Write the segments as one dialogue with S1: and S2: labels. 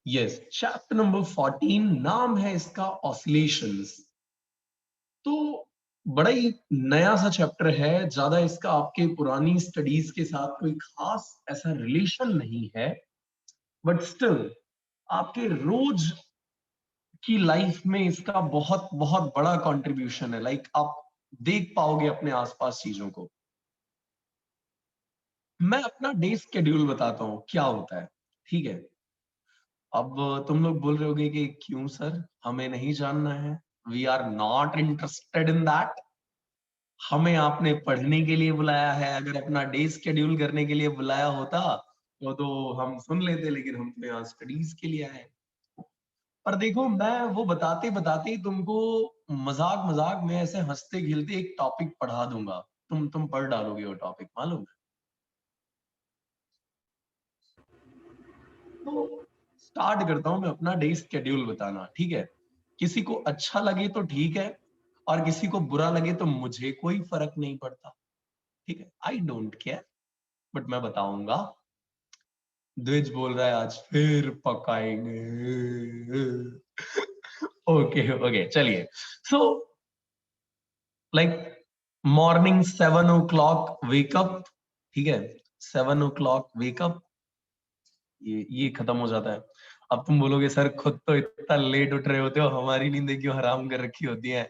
S1: Yes, chapter number 14, नाम है इसका ऑसिलेशंस। तो बड़ा ही नया सा चैप्टर है, ज्यादा इसका आपके पुरानी स्टडीज के साथ कोई खास ऐसा रिलेशन नहीं है, बट स्टिल आपके रोज की लाइफ में इसका बहुत बहुत बड़ा कंट्रीब्यूशन है। लाइक आप देख पाओगे अपने आसपास चीजों को। मैं अपना डे स्केड्यूल बताता हूँ क्या होता है, ठीक है। अब तुम लोग बोल रहे होगे कि क्यों सर, हमें नहीं जानना है। We are not interested in that. हमें आपने पढ़ने के लिए बुलाया है। अगर अपना डे स्केड्यूल करने के लिए बुलाया होता तो हम सुन लेते, लेकिन हम तो यहाँ स्टडीज के लिए आए। पर देखो, मैं वो बताते बताते ही तुमको मजाक मजाक में ऐसे हंसते खेलते एक टॉपिक पढ़ा दूंगा। तुम पढ़ डालोगे वो टॉपिक, मालूम है। तो स्टार्ट करता हूं मैं अपना डे स्केड्यूल बताना, ठीक है। किसी को अच्छा लगे तो ठीक है, और किसी को बुरा लगे तो मुझे कोई फर्क नहीं पड़ता, ठीक है। आई डोंट केयर, बट मैं बताऊंगा। द्विज बोल रहा है आज फिर पकाएंगे। ओके ओके, चलिए। So like morning 7 o'clock wake up, ठीक है। 7 o'clock वेकअप, ये खत्म हो जाता है। अब तुम बोलोगे सर खुद तो इतना लेट उठ रहे होते हो, हमारी नींद क्यों हराम कर रखी होती है।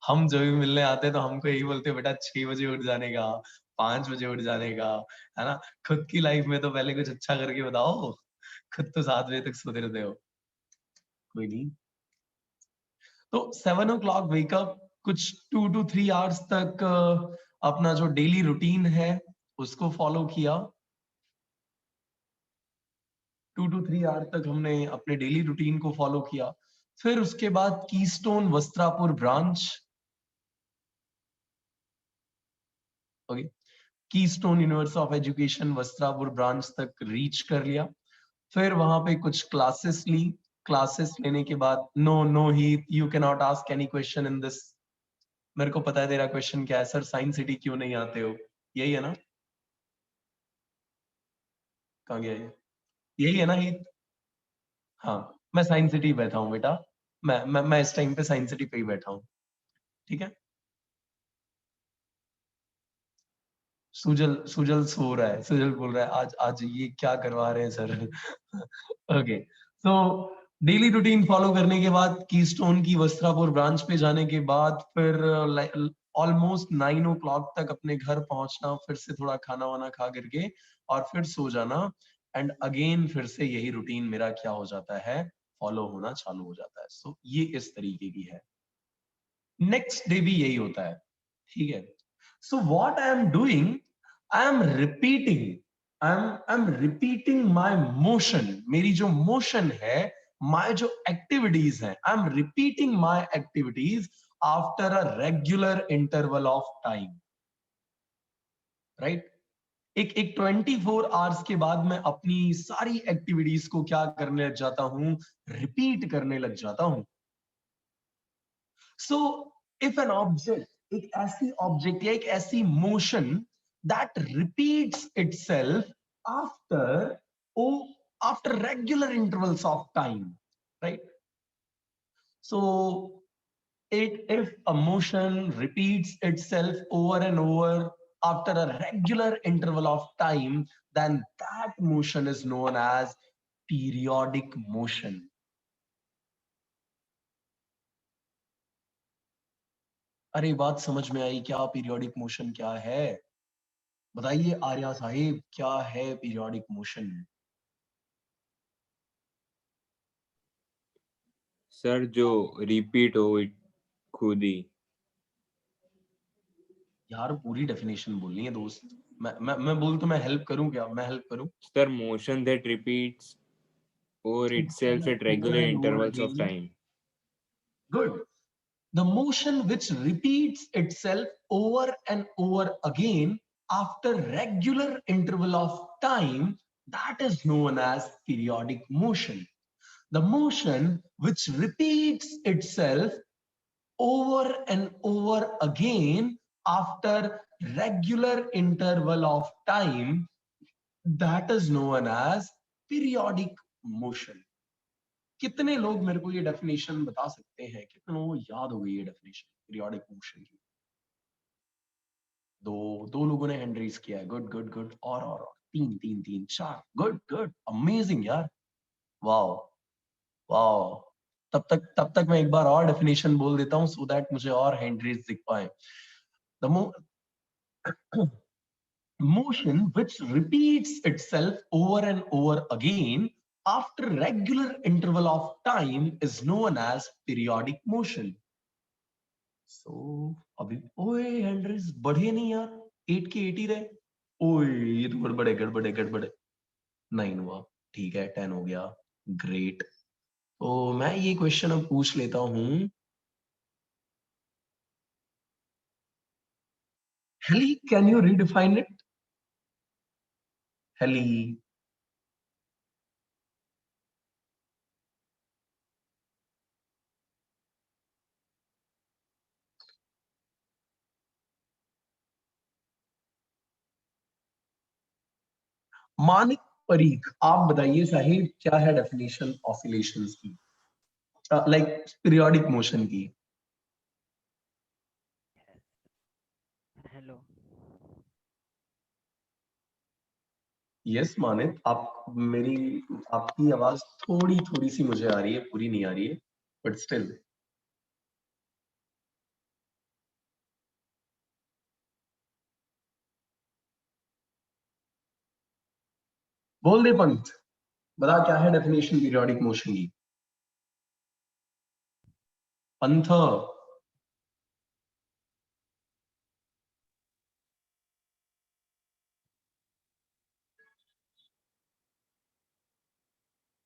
S1: हम जो भी मिलने आते हैं तो हमको यही बोलते हो बेटा 6 बजे उठ जाने का, 5 बजे उठ जाने का, है ना। खुद की लाइफ में तो पहले कुछ अच्छा करके बताओ। खुद तो 7 बजे तक सोते रहते हो। कोई नहीं। तो 7 o'clock वेकअप, कुछ 2 to 3 hours तक अपना जो डेली रूटीन है उसको फॉलो किया। 2 to 3 hours तक हमने अपने डेली रूटीन को फॉलो किया। फिर उसके बाद keystone Vastrapur branch, okay, keystone university of education Vastrapur branch तक रीच कर लिया। फिर वहां पे कुछ क्लासेस ली। क्लासेस लेने के बाद, नो नो ही, you can not ask any question in this. मेरे को पता है तेरा क्वेश्चन क्या है, सर साइंस सिटी क्यों नहीं आते हो, यही है ना। कहाँ गया ये, यही है ना ये। हाँ, मैं साइंस सिटी बैठा हूँ बेटा। मैं इस टाइम पे साइंस सिटी पे ही बैठा हूँ, ठीक है। सुजल सुजल सो रहा है, सुजल बोल रहा है आज आज ये क्या करवा रहे हैं सर। ओके, तो डेली रूटीन फॉलो करने के बाद कीस्टोन की वस्त्रापुर ब्रांच पे जाने के बाद फिर ऑलमोस्ट 9 o'clock तक अपने घर पहुंचना, फिर से थोड़ा खाना वाना खा करके और फिर सो जाना। एंड अगेन फिर से यही रूटीन मेरा क्या हो जाता है, फॉलो होना चालू हो जाता है। सो ये इस तरीके की है। नेक्स्ट डे भी यही होता है, ठीक है। So what I am doing, I am repeating, I am repeating my motion. मेरी जो मोशन है, माय जो एक्टिविटीज है, I am repeating my activities after a regular interval of time, right. एक 24 hours के बाद मैं अपनी सारी एक्टिविटीज को क्या करने लग जाता हूं, रिपीट करने लग जाता हूं। सो इफ एन ऑब्जेक्ट, एक ऐसी ऑब्जेक्ट या एक ऐसी motion that repeats itself after oh after regular intervals of time, right. So if a motion repeats itself over and over after a regular interval of time, then that motion is known as periodic motion. अरे बात समझ में आई क्या, periodic motion क्या है? बताइए आर्या साहिब, क्या है पीरियोडिक मोशन?
S2: सर जो रिपीट हो it खुद ही।
S1: यार पूरी डेफिनेशन बोलनी है दोस्त। मैं बोल तो मैं हेल्प करूं क्या, मैं हेल्प करूं?
S2: Sir motion that repeats over itself at
S1: Over
S2: regular
S1: and over
S2: intervals of
S1: again.
S2: time.
S1: Good. The motion which repeats itself over and over again after regular interval of time, that is known as periodic motion. The motion which repeats itself over and over again after regular interval of time, that is known as periodic motion. कितने लोग मेरे को ये definition बता सकते हैं, कितने लोगों को याद हो गई ये डेफिनेशन पीरियोडिक मोशन की? दो लोगों ने हैंड रेज किया है, गुड गुड गुड। और तीन तीन तीन चार, गुड गुड, अमेजिंग यार, वाओ वाओ। तब तक मैं एक बार और डेफिनेशन बोल देता हूं सो दैट मुझे और हैंड रेज दिख पाए। The motion which repeats itself over and over again after regular interval of time is known as periodic motion. So अभी ओए हैंड्रेस बढ़े नहीं यार, 8 के 8 ही रहे। ओए ये तो गड़बड़े गड़बड़े गड़बड़े। 9 हुआ, ठीक है, 10 हो गया, ग्रेट। तो मैं ये क्वेश्चन अब पूछ लेता हूं, Heli can you redefine it? Heli, Manik Parikh, आप बताइए साहिब, क्या है डेफिनेशन ऑसिलेशंस की, लाइक पीरियोडिक मोशन की?
S3: हेलो,
S1: यस मानिक, आप मेरी, आपकी आवाज थोड़ी थोड़ी सी मुझे आ रही है, पूरी नहीं आ रही है, बट स्टिल। बोल दे पंथ, बता क्या है डेफिनेशन पीरियोडिक मोशन की? पंथ,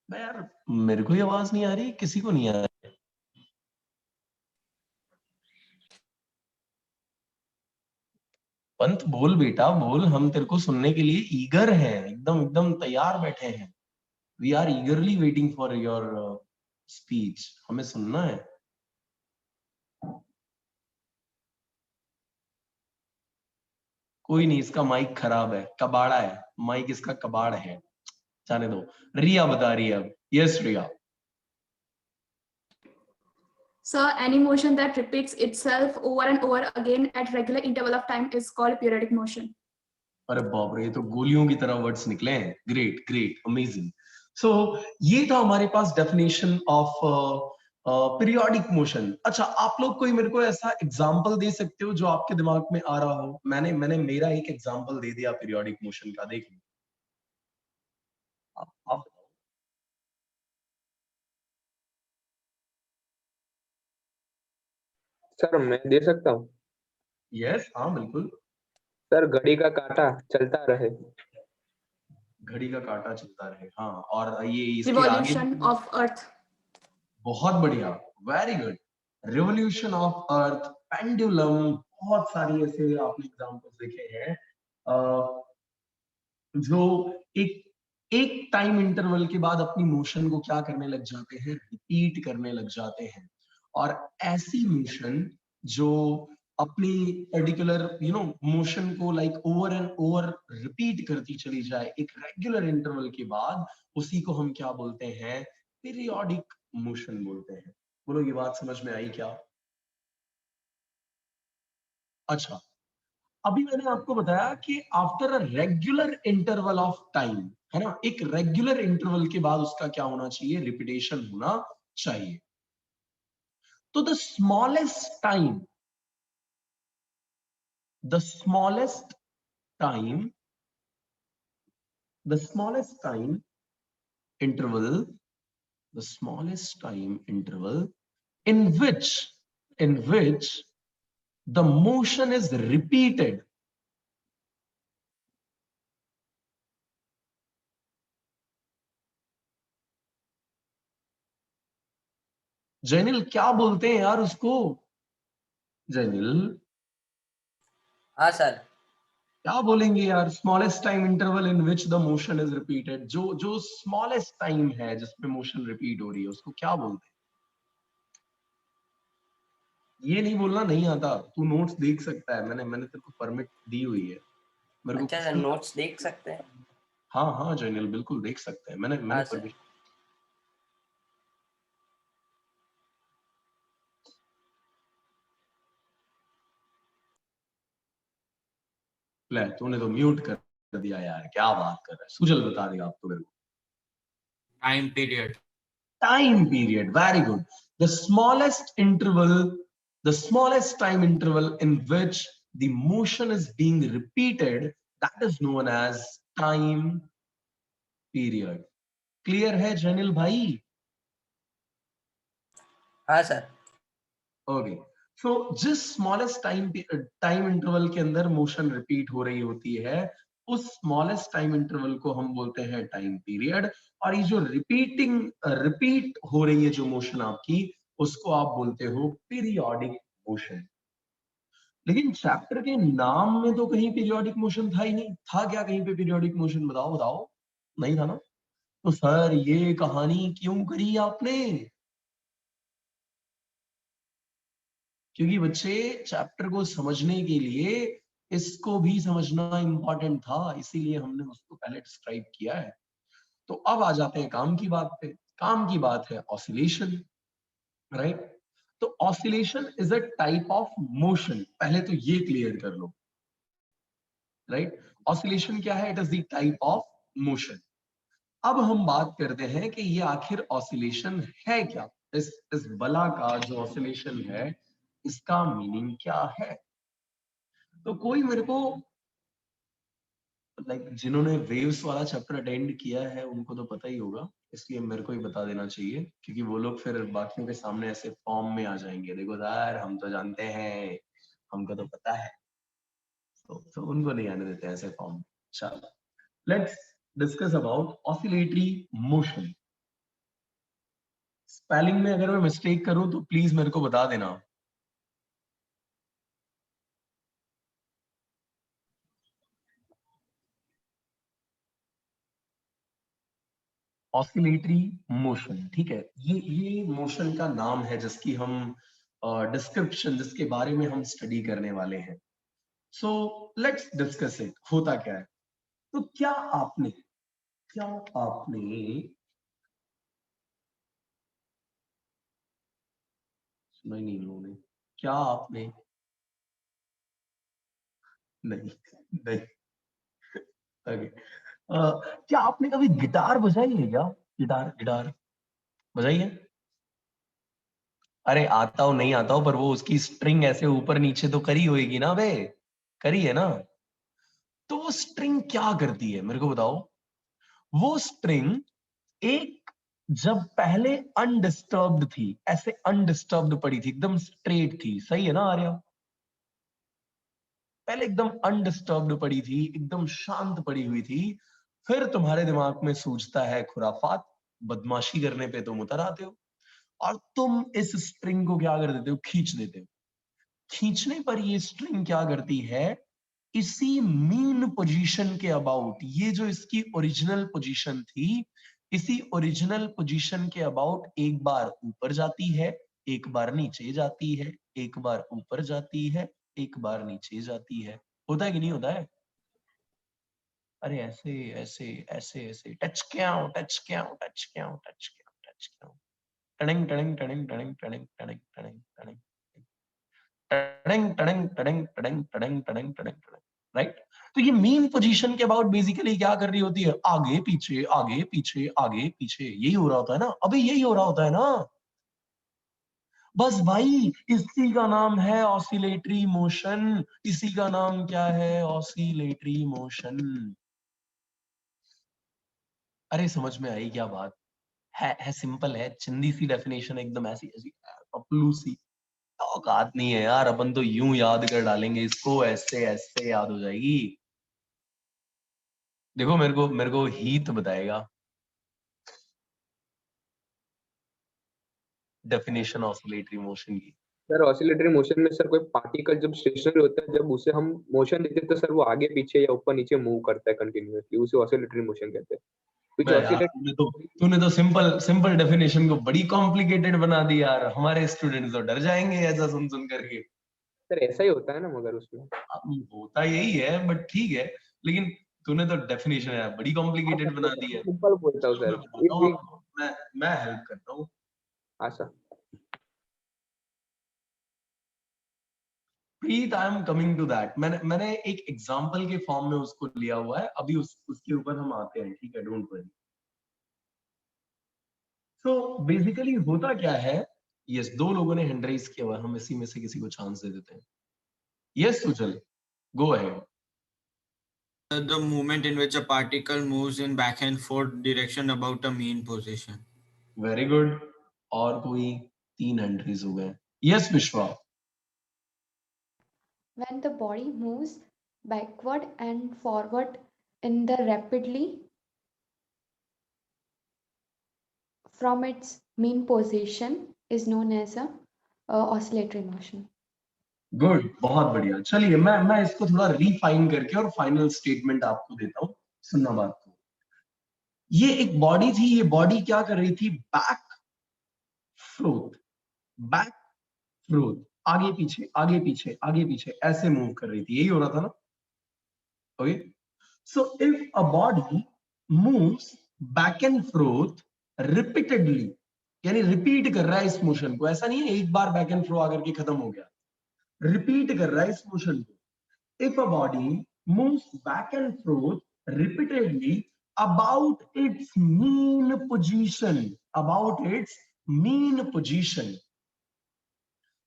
S1: मैं यार, मेरे को ही आवाज नहीं आ रही, किसी को नहीं आ रही? पंथ बोल बेटा बोल, हम तेरे को सुनने के लिए ईगर हैं, एकदम एकदम तैयार बैठे हैं। We are eagerly waiting for your speech, हमें सुनना है। कोई नहीं, इसका माइक खराब है, कबाड़ा है माइक, इसका कबाड़ है, जाने दो। रिया बता रही है अब। Yes Riya.
S4: So any motion that repeats itself over and over again at regular interval of time is called periodic motion.
S1: अरे बाप रे, ये तो गोलियों की तरह वर्ड्स निकले हैं। Great great, amazing. सो ये था हमारे पास डेफिनेशन ऑफ पीरियोडिक मोशन। अच्छा, आप लोग कोई मेरे को ऐसा एग्जांपल दे सकते हो जो आपके दिमाग में आ रहा हो? मैंने मैंने मेरा एक एग्जांपल दे दिया पीरियोडिक मोशन का, देख लो। आप
S5: सर मैं दे सकता हूँ।
S1: यस, हाँ बिल्कुल।
S5: सर घड़ी का काटा चलता रहे।
S1: घड़ी का कांटा चलता रहे, हाँ, और ये इसके आगे
S4: Revolution of Earth.
S1: बहुत बढ़िया, very good. Revolution of earth, pendulum, बहुत सारी ऐसे आपने एग्जांपल्स देखे हैं जो एक एक टाइम इंटरवल के बाद अपनी मोशन को क्या करने लग जाते हैं, रिपीट करने लग जाते हैं। और ऐसी मोशन जो अपनी पर्टिकुलर मोशन को like over and over repeat करती चली जाए एक रेगुलर इंटरवल के बाद, उसी को हम क्या बोलते हैं? पीरियोडिक मोशन बोलते हैं। बोलो, ये बात समझ में आई क्या? अच्छा, अभी मैंने आपको बताया कि after a regular interval of time, है ना, एक रेगुलर इंटरवल के बाद उसका क्या होना चाहिए? रिपीटेशन होना चाहिए। तो the smallest time, the smallest time, the smallest time interval, the smallest time interval in which the motion is repeated. Jainil क्या बोलते हैं यार उसको? जैनिल
S6: हाँ सर।
S1: क्या बोलेंगे यार? Smallest time interval in which the motion is repeated, जो जो स्मॉलेस्ट टाइम है जिसमें मोशन रिपीट हो रही है, उसको क्या बोलते हैं? ये नहीं बोलना नहीं आता, तू नोट्स देख सकता है, मैंने मैंने तेरे को परमिट दी हुई है। मेरे
S6: अच्छा सर,
S1: को
S6: नोट्स देख सकते हैं?
S1: हाँ हाँ जैनिल, बिल्कुल देख सकते हैं, मैंने
S6: हाँ सर।
S1: permission- ले तूने तो म्यूट कर दिया यार, क्या बात कर रहा है। सुजल बता देगा आप तो मेरे को।
S2: Time period.
S1: Time period, very good. The smallest interval, the smallest time interval in which the motion is being repeated, that is known as time period. Clear है जैनिल भाई?
S6: हाँ सर।
S1: ओके, सो जिस स्मॉलेस्ट टाइम इंटरवल के अंदर motion repeat हो रही होती है, उस स्मॉलेस्ट टाइम इंटरवल को हम बोलते हैं टाइम पीरियड। और ये जो रिपीट हो रही है जो मोशन आपकी, उसको आप बोलते हो पीरियोडिक मोशन। लेकिन चैप्टर के नाम में तो कहीं पीरियोडिक मोशन था ही नहीं। था क्या कहीं पे पीरियोडिक मोशन? बताओ बताओ, नहीं था ना? तो सर ये कहानी क्यों करी आपने? क्योंकि बच्चे चैप्टर को समझने के लिए इसको भी समझना इंपॉर्टेंट था, इसीलिए हमने उसको पहले डिस्क्राइब किया है। तो अब आ जाते हैं काम की बात पे। काम की बात है ऑसिलेशन, राइट? तो oscillation is a type of motion, पहले तो ये क्लियर कर लो, राइट? ऑसिलेशन क्या है? It is the type of motion. अब हम बात करते हैं कि ये आखिर ऑसिलेशन है क्या। इस बला का जो ऑसिलेशन है, इसका मीनिंग क्या है? तो कोई मेरे को जिन्होंने वेव्स वाला चैप्टर अटेंड किया है उनको तो पता ही होगा, इसलिए मेरे को ही बता देना चाहिए, क्योंकि वो लोग फिर बाकियों के सामने ऐसे फॉर्म में आ जाएंगे, देखो सर हम तो जानते हैं, हमको तो पता है। तो उनको नहीं आने देते ऐसे फॉर्म। चलो, let's discuss about oscillatory motion. Spelling में अगर मैं मिस्टेक करूं तो प्लीज मेरे को बता देना। ऑसिलेटरी मोशन, ठीक है, ये मोशन का नाम है जिसकी हम डिस्क्रिप्शन, जिसके बारे में हम स्टडी करने वाले हैं। So let's discuss it. होता क्या है? तो क्या आपने सुना ही नहीं लोगों ने? क्या आपने नहीं नहीं ओके, क्या आपने कभी गिटार बजाई है क्या? गिटार गिटार बजाई है? अरे आता हो नहीं आता हो, पर वो उसकी स्ट्रिंग ऐसे ऊपर नीचे तो करी होगी ना बे, करी है ना? तो वो स्ट्रिंग क्या करती है मेरे को बताओ। वो स्ट्रिंग एक, जब पहले अनडिस्टर्ब्ड थी, ऐसे अनडिस्टर्ब्ड पड़ी थी, एकदम स्ट्रेट थी, सही है ना आर्या? पहले एकदम अनडिस्टर्ब्ड पड़ी थी, एकदम शांत पड़ी हुई थी। फिर तुम्हारे दिमाग में सूझता है खुराफात, बदमाशी करने पे तुम उतर आते हो और तुम इस स्ट्रिंग को क्या कर देते हो? खींच देते हो। खींचने पर ये स्ट्रिंग क्या करती है? इसी मीन पोजीशन के अबाउट, ये जो इसकी ओरिजिनल पोजीशन थी, इसी ओरिजिनल पोजीशन के अबाउट एक बार ऊपर जाती है, एक बार नीचे जाती है, एक बार ऊपर जाती है, एक बार नीचे जाती है। होता है कि नहीं होता है? अरे ऐसे ऐसे ऐसे ऐसे टच क्या हो, टच क्या हो, टच क्या हो, टच क्या हो, टच क्या हो, टड़ंग टड़ंग टड़ंग टड़ंग टड़ंग टड़ंग टड़ंग टड़ंग टड़ंग टड़ंग टड़ंग टड़ंग टड़ंग टड़ंग टड़ंग टड़ंग, राइट? तो ये मीन पोजीशन के अबाउट बेसिकली क्या कर रही होती है? आगे पीछे आगे पीछे आगे पीछे, यही हो रहा होता है ना? अभी यही हो रहा होता है ना? बस भाई, इसी का नाम है ऑसिलेटरी मोशन। इसी का नाम क्या है? Oscillatory motion. अरे समझ में आई क्या बात? है सिंपल है, चिंदी सी डेफिनेशन, एकदम ऐसी ऐसी पपलू सी। औकात नहीं है यार, अपन तो यूं याद कर डालेंगे इसको, ऐसे ऐसे याद हो जाएगी। देखो मेरे को हीत बताएगा डेफिनेशन ऑसिलेटरी मोशन की।
S5: सर ऑसिलेटरी मोशन में सर कोई पार्टिकल जब स्टेशनरी होता है, जब उसे हम मोशन देते हैं तो सर वो आगे पीछे या ऊपर नीचे मूव करता है कंटिन्यूअसली, उसे ऑसिलेटरी मोशन कहते हैं। कुछ
S1: मैं यार,
S5: ऑसिलेट
S1: तूने तो सिंपल सिंपल डेफिनेशन को बड़ी कॉम्प्लिकेटेड बना दी यार, हमारे स्टूडेंट्स तो डर जाएंगे ऐसा सुन सुन करके।
S5: सर ऐसा ही होता है ना मगर उसमें।
S1: अब होता यही है, बट ठीक है। लेकिन तूने तो डेफिनेशन है बड़ी कॉम्प्लिकेटेड बना दी है।
S5: सिंपल बोलता हूँ
S1: मैं
S5: सर।
S1: बताता हूँ आपको, मैं हेल्प करता हूँ।
S5: हाँ sir.
S1: Preet, I am coming to that. मैंने एक एग्जांपल के फॉर्म में उसको लिया हुआ है, अभी उसके ऊपर हम आते हैं, ठीक है, डोंट वरी। सो बेसिकली होता क्या है, यस, दो लोगों ने हैंड रेज किया हुआ है, हम इसी में से किसी को चांस दे देते हैं। Yes Sujal, go ahead.
S2: The movement in which a particle moves in back and forth direction about a mean position.
S1: Very good. और कोई? 3 हैंड रेज हो गए। यस विश्वा।
S3: When the body moves backward and forward in the rapidly from its mean position is known as a oscillatory motion.
S1: Good, बहुत बढ़िया। चलिए मैं इसको थोड़ा रिफाइन करके और फाइनल स्टेटमेंट आपको देता हूँ, सुनना बात को। ये एक बॉडी थी, ये बॉडी क्या कर रही थी? बैक फ्रोथ, आगे पीछे आगे पीछे आगे पीछे ऐसे मूव कर रही थी, यही हो रहा था ना? Okay, so if a body moves back and froth repeatedly, यानी रिपीट कर रहा है इस मोशन को, ऐसा नहीं है एक बार बैक एंड फ्रो आकर के खत्म हो गया, रिपीट कर रहा है इस मोशन को। If a body moves back and forth repeatedly about its mean position,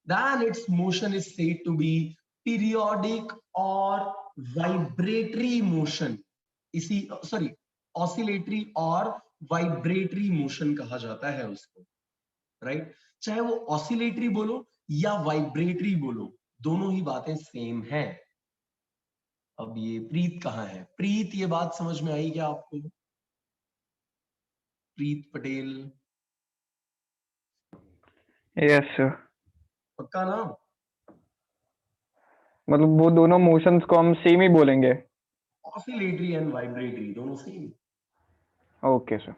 S1: then its motion is said to be periodic or vibratory motion. Oscillatory और vibratory motion कहा जाता है उसको, राइट? चाहे वो ऑसिलेटरी बोलो या वाइब्रेटरी बोलो, दोनों ही बातें सेम हैं। अब ये प्रीत कहाँ है? प्रीत, ये बात समझ में आई क्या आपको? प्रीत पटेल,
S7: यस सर।
S1: पक्का ना?
S7: मतलब वो दोनों मोशंस को हम सेम ही बोलेंगे?
S1: ऑसिलेटरी एंड वाइब्रेटरी दोनों सेम।
S7: Okay sir.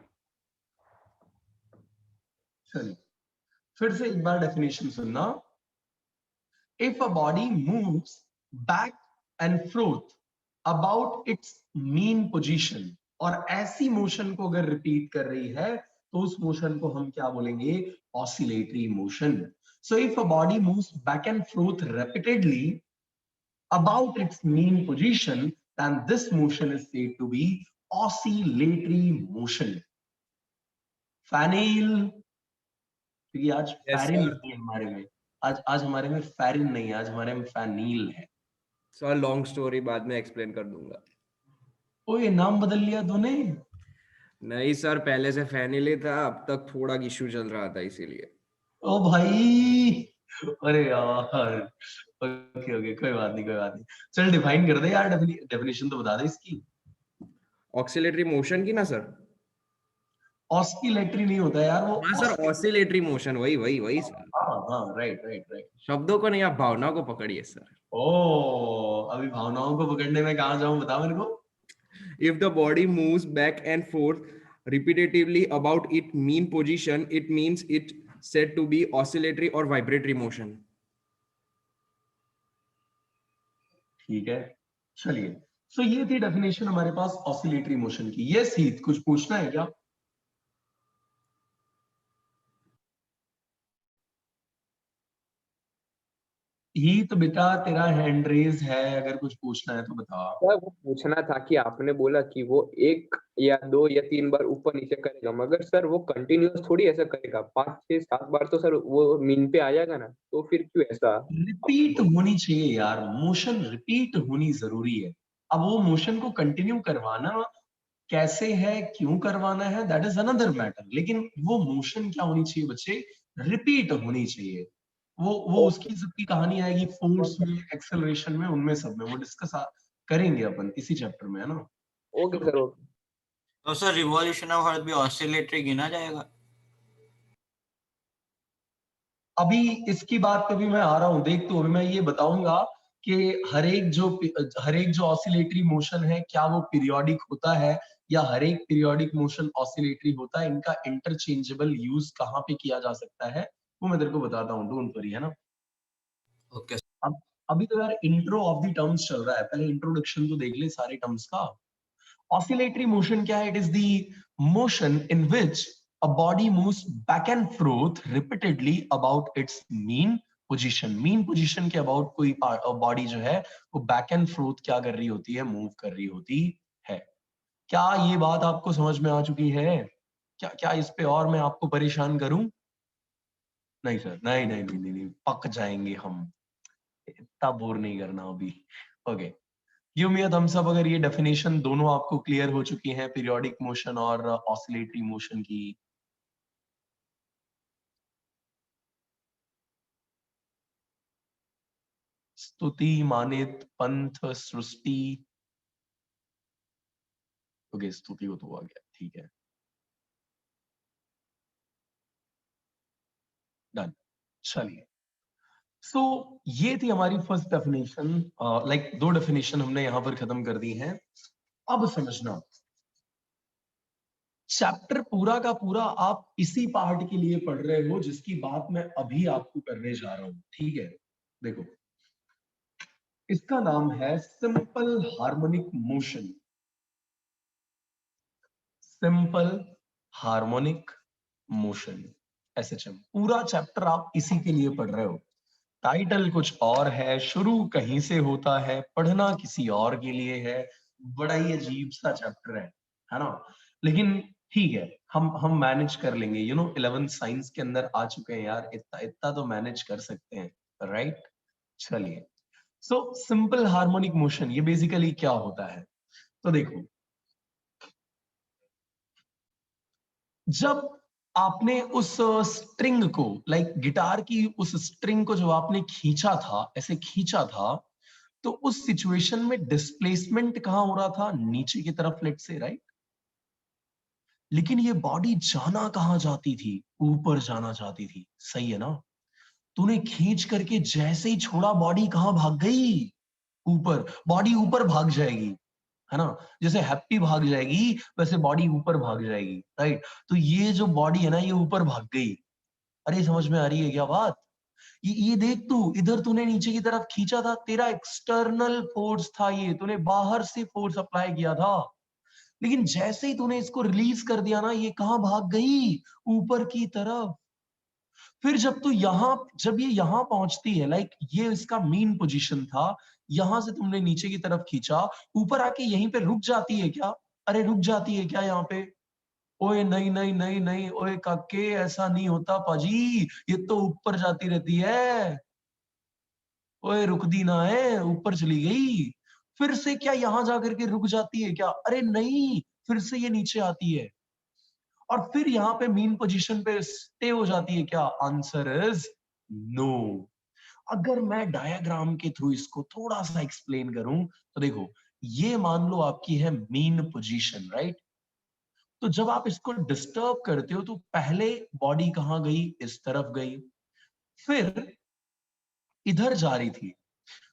S1: चलिए फिर से एक बार डेफिनेशन सुनना। If a body moves back and froth about it's mean position, और ऐसी मोशन को अगर रिपीट कर रही है तो उस मोशन को हम क्या बोलेंगे? Oscillatory motion. So if a body moves back and froth repeatedly about its mean position, then this motion is said to be oscillatory motion. फैनिल, क्योंकि आज फैरिन नहीं है हमारे में, आज हमारे में फैरिन नहीं है, आज हमारे में फैनील है।
S8: सर लॉन्ग स्टोरी बाद में एक्सप्लेन कर दूंगा।
S1: ओए, नाम बदल लिया तूने?
S8: नहीं सर, पहले से फैनिल ही था, अब तक थोड़ा इशू चल रहा था इसीलिए।
S1: ओ भाई, अरे यार, ओके ओके, कोई बात नहीं कोई बात नहीं। चल डिफाइन कर दे यार, डेफिनेशन तो बता दे इसकी।
S8: ऑक्सिलेटरी मोशन की ना सर?
S1: ऑस्किलेटरी नहीं होता यार वो।
S8: हाँ सर, ऑसिलेटरी मोशन, वही वही वही सर।
S1: हाँ, राइट राइट राइट।
S8: शब्दों को नहीं, आप भावनाओं को पकड़िए सर।
S1: ओ, अभी भावनाओं को पकड़ने में कहाँ जाऊं, बता मेरे को।
S8: If the body moves back and forth repetitively about its mean position, it means it said to be oscillatory or vibratory motion.
S1: ठीक है, चलिए। सो ये थी डेफिनेशन हमारे पास ऑसिलेटरी मोशन की। यस हीत, कुछ पूछना है क्या? ही तो बेटा तेरा हैंड रेज है, अगर कुछ पूछना है तो बता।
S5: सर वो पूछना था कि आपने बोला कि वो 1 या 2 या 3 बार ऊपर नीचे करेगा, मगर सर वो कंटिन्यूअस थोड़ी ऐसा करेगा, 5 6 7 बार तो सर वो मीन पे आ जाएगा ना, तो फिर क्यों ऐसा?
S1: रिपीट होनी चाहिए यार, मोशन रिपीट होनी जरूरी है। अब वो मोशन को कंटिन्यू करवाना कैसे है, क्यों करवाना है, दैट इज अनदर मैटर, लेकिन वो मोशन क्या होनी चाहिए बच्चे? रिपीट होनी चाहिए। वो उसकी सबकी कहानी आएगी फोर्स में, एक्सेलरेशन में, उनमें सब में, वो डिस्कस करेंगे अपन इसी चैप्टर में, है ना?
S5: Okay sir, okay.
S2: तो सर रिवॉल्यूशन ऑफ अर्थ भी ऑसिलेटरी गिना जाएगा?
S1: अभी इसकी बात पे भी मैं आ रहा हूं, देख तो अभी मैं ये बताऊंगा कि हर एक जो ऑसिलेटरी मोशन है, क्या वो पीरियोडिक होता है या हर एक पीरियोडिक मोशन ऑसिलेटरी होता है, इनका इंटरचेंजेबल यूज कहाँ पे किया जा सकता है वो मैं तेरे को बताता हूँ, डोंट वरी, है ना?
S2: ओके।
S1: अब अभी तो यार इंट्रो ऑफ द टर्म्स चल रहा है, पहले इंट्रोडक्शन तो देख ले सारे टर्म्स का। ऑसिलेटरी मोशन क्या है? It is the motion in which a body moves back and fourth repeatedly about it's mean position. Mean position के अबाउट कोई बॉडी जो है वो बैक एंड फोर्थ क्या कर रही होती है? मूव कर रही होती है। क्या ये बात आपको समझ में आ चुकी है? क्या क्या इस पे और मैं आपको परेशान करूं? नहीं सर, नहीं नहीं नहीं नहीं, नहीं पक जाएंगे हम, इतना बोर नहीं करना अभी। Okay, give me a thumbs up अगर ये डेफिनेशन दोनों आपको क्लियर हो चुकी है, पीरियोडिक मोशन और ऑसिलेटरी मोशन की। स्तुति, मानित, पंथ, सृष्टि। ओके, स्तुति को तो आ गया, ठीक है, डन। चलिए, सो ये थी हमारी फर्स्ट डेफिनेशन। लाइक 2 डेफिनेशन हमने यहां पर खत्म कर दी हैं। अब समझना, चैप्टर पूरा का पूरा आप इसी पार्ट के लिए पढ़ रहे हो जिसकी बात मैं अभी आपको करने जा रहा हूं, ठीक है? देखो, इसका नाम है simple harmonic motion. Simple harmonic motion, SHM. पूरा चैप्टर आप इसी के लिए पढ़ रहे हो। टाइटल कुछ और है, शुरू कहीं से होता है, पढ़ना किसी और के लिए है। बड़ा ही अजीब सा चैप्टर है ना? लेकिन ठीक है, हम मैनेज कर लेंगे। 11th साइंस के अंदर आ चुके हैं यार, इतना इतना तो मैनेज कर सकते हैं, राइट? चलिए, सो सिंपल हार्मोनिक मोशन ये बेसिकली क्या होता है? तो देखो, जब आपने उस स्ट्रिंग को, लाइक गिटार की उस स्ट्रिंग को जब आपने खींचा था, ऐसे खींचा था, तो उस सिचुएशन में डिस्प्लेसमेंट कहां हो रहा था? नीचे की तरफ, लेट से, राइट? लेकिन ये बॉडी जाना कहां चाहती थी? ऊपर जाना चाहती थी, सही है ना? तूने खींच करके जैसे ही छोड़ा, बॉडी कहां भाग गई? ऊपर। बॉडी ऊपर भाग जाएगी, है ना? जैसे हैप्पी भाग जाएगी वैसे बॉडी ऊपर भाग जाएगी, राइट? तो ये जो बॉडी है ना, ये ऊपर भाग गई। अरे समझ में आ रही है क्या बात? ये देख, तू इधर तूने नीचे की तरफ खींचा था, तेरा एक्सटर्नल फोर्स था, ये तूने बाहर से फोर्स अप्लाई किया था। लेकिन जैसे ही तूने इसको रिलीज कर दिया ना, ये कहां भाग गई? ऊपर की तरफ। फिर जब ये यहां पहुंचती है, लाइक ये इसका मीन पोजीशन था, यहां से तुमने नीचे की तरफ खींचा, ऊपर आके यहीं पे रुक जाती है क्या? अरे रुक जाती है क्या यहाँ पे? ओए नहीं नहीं नहीं नहीं, ओए काके, ऐसा नहीं होता पाजी, ये तो ऊपर जाती रहती है। ओए रुकती ना है, ऊपर चली गई। फिर से क्या यहां जाकर के रुक जाती है क्या? अरे नहीं, फिर से ये नीचे आती है और फिर यहाँ पे मीन पोजीशन पे स्टे हो जाती है क्या? Answer is no. अगर मैं डायग्राम के थ्रू इसको थोड़ा सा एक्सप्लेन करूं तो देखो, ये मान लो आपकी है मीन पोजीशन, राइट? तो जब आप इसको डिस्टर्ब करते हो तो पहले बॉडी कहां गई? इस तरफ गई, फिर इधर जा रही थी।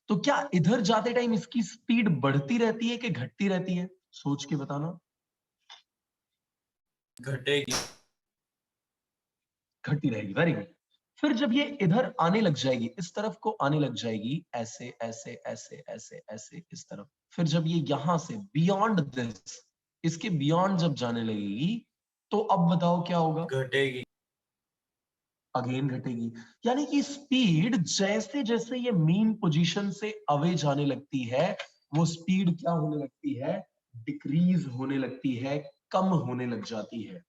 S1: तो क्या इधर जाते टाइम इसकी स्पीड बढ़ती रहती है कि घटती रहती है? सोच के बताना।
S2: घटेगी।
S1: घटती रहेगी, वेरी गुड। फिर जब ये इधर आने लग जाएगी, इस तरफ को आने लग जाएगी, ऐसे ऐसे ऐसे ऐसे ऐसे इस तरफ, फिर जब ये यहां से बियॉन्ड दिस, इसके बियॉन्ड जब जाने लगेगी, तो अब बताओ क्या होगा?
S2: घटेगी।
S1: अगेन घटेगी। यानी कि स्पीड जैसे जैसे ये मीन पोजीशन से अवे जाने लगती है, वो स्पीड क्या होने लगती है? डिक्रीज होने लगती है, कम होने लग जाती है।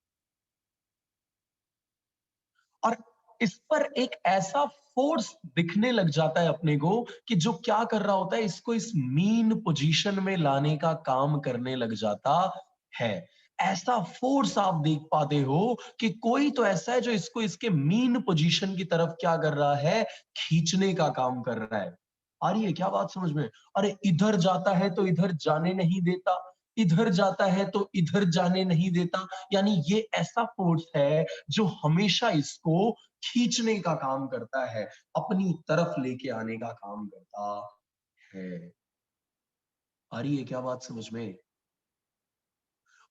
S1: और इस पर एक ऐसा फोर्स दिखने लग जाता है अपने को कि जो क्या कर रहा होता है, इसको इस मीन पोजीशन में लाने का काम करने लग जाता है। ऐसा फोर्स आप देख पाते हो कि कोई तो ऐसा है जो इसको इसके मीन पोजीशन की तरफ क्या कर रहा है? खींचने का काम कर रहा है। आ रही है क्या बात समझ में? अरे इधर जाता है तो इधर जाने नहीं देता, इधर जाता है तो इधर जाने नहीं देता। यानी ये ऐसा फोर्स है जो हमेशा इसको खींचने का काम करता है, अपनी तरफ लेके आने का काम करता है। आ रही है क्या बात समझ में?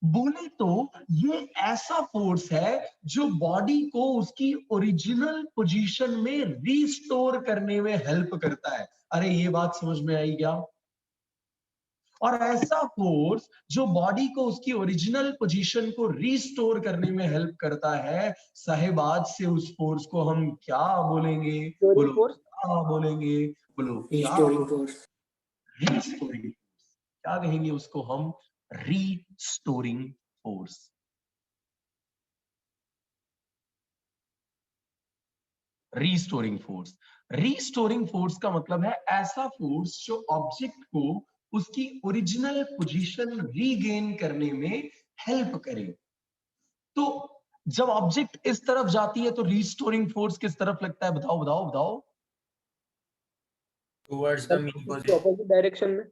S1: बोले तो ये ऐसा फोर्स है जो बॉडी को उसकी ओरिजिनल पोजीशन में रिस्टोर करने में हेल्प करता है। अरे ये बात समझ में आई क्या? और ऐसा फोर्स जो बॉडी को उसकी ओरिजिनल पोजीशन को रीस्टोर करने में हेल्प करता है, साहेब आज से उस फोर्स को हम क्या बोलेंगे?
S5: Restoring
S1: बोलो
S5: force?
S1: क्या बोलेंगे? बोलो क्या?
S6: Restoring force.
S1: रीस्टोरिंग। क्या कहेंगे उसको हम? Restoring force. Restoring force. Restoring force का मतलब है ऐसा फोर्स जो ऑब्जेक्ट को उसकी ओरिजिनल पोजीशन रीगेन करने में हेल्प करे। तो जब ऑब्जेक्ट इस तरफ जाती है तो रीस्टोरिंग फोर्स किस तरफ लगता है? बताओ बताओ बताओ।
S2: towards the mean position.
S5: Opposite direction में।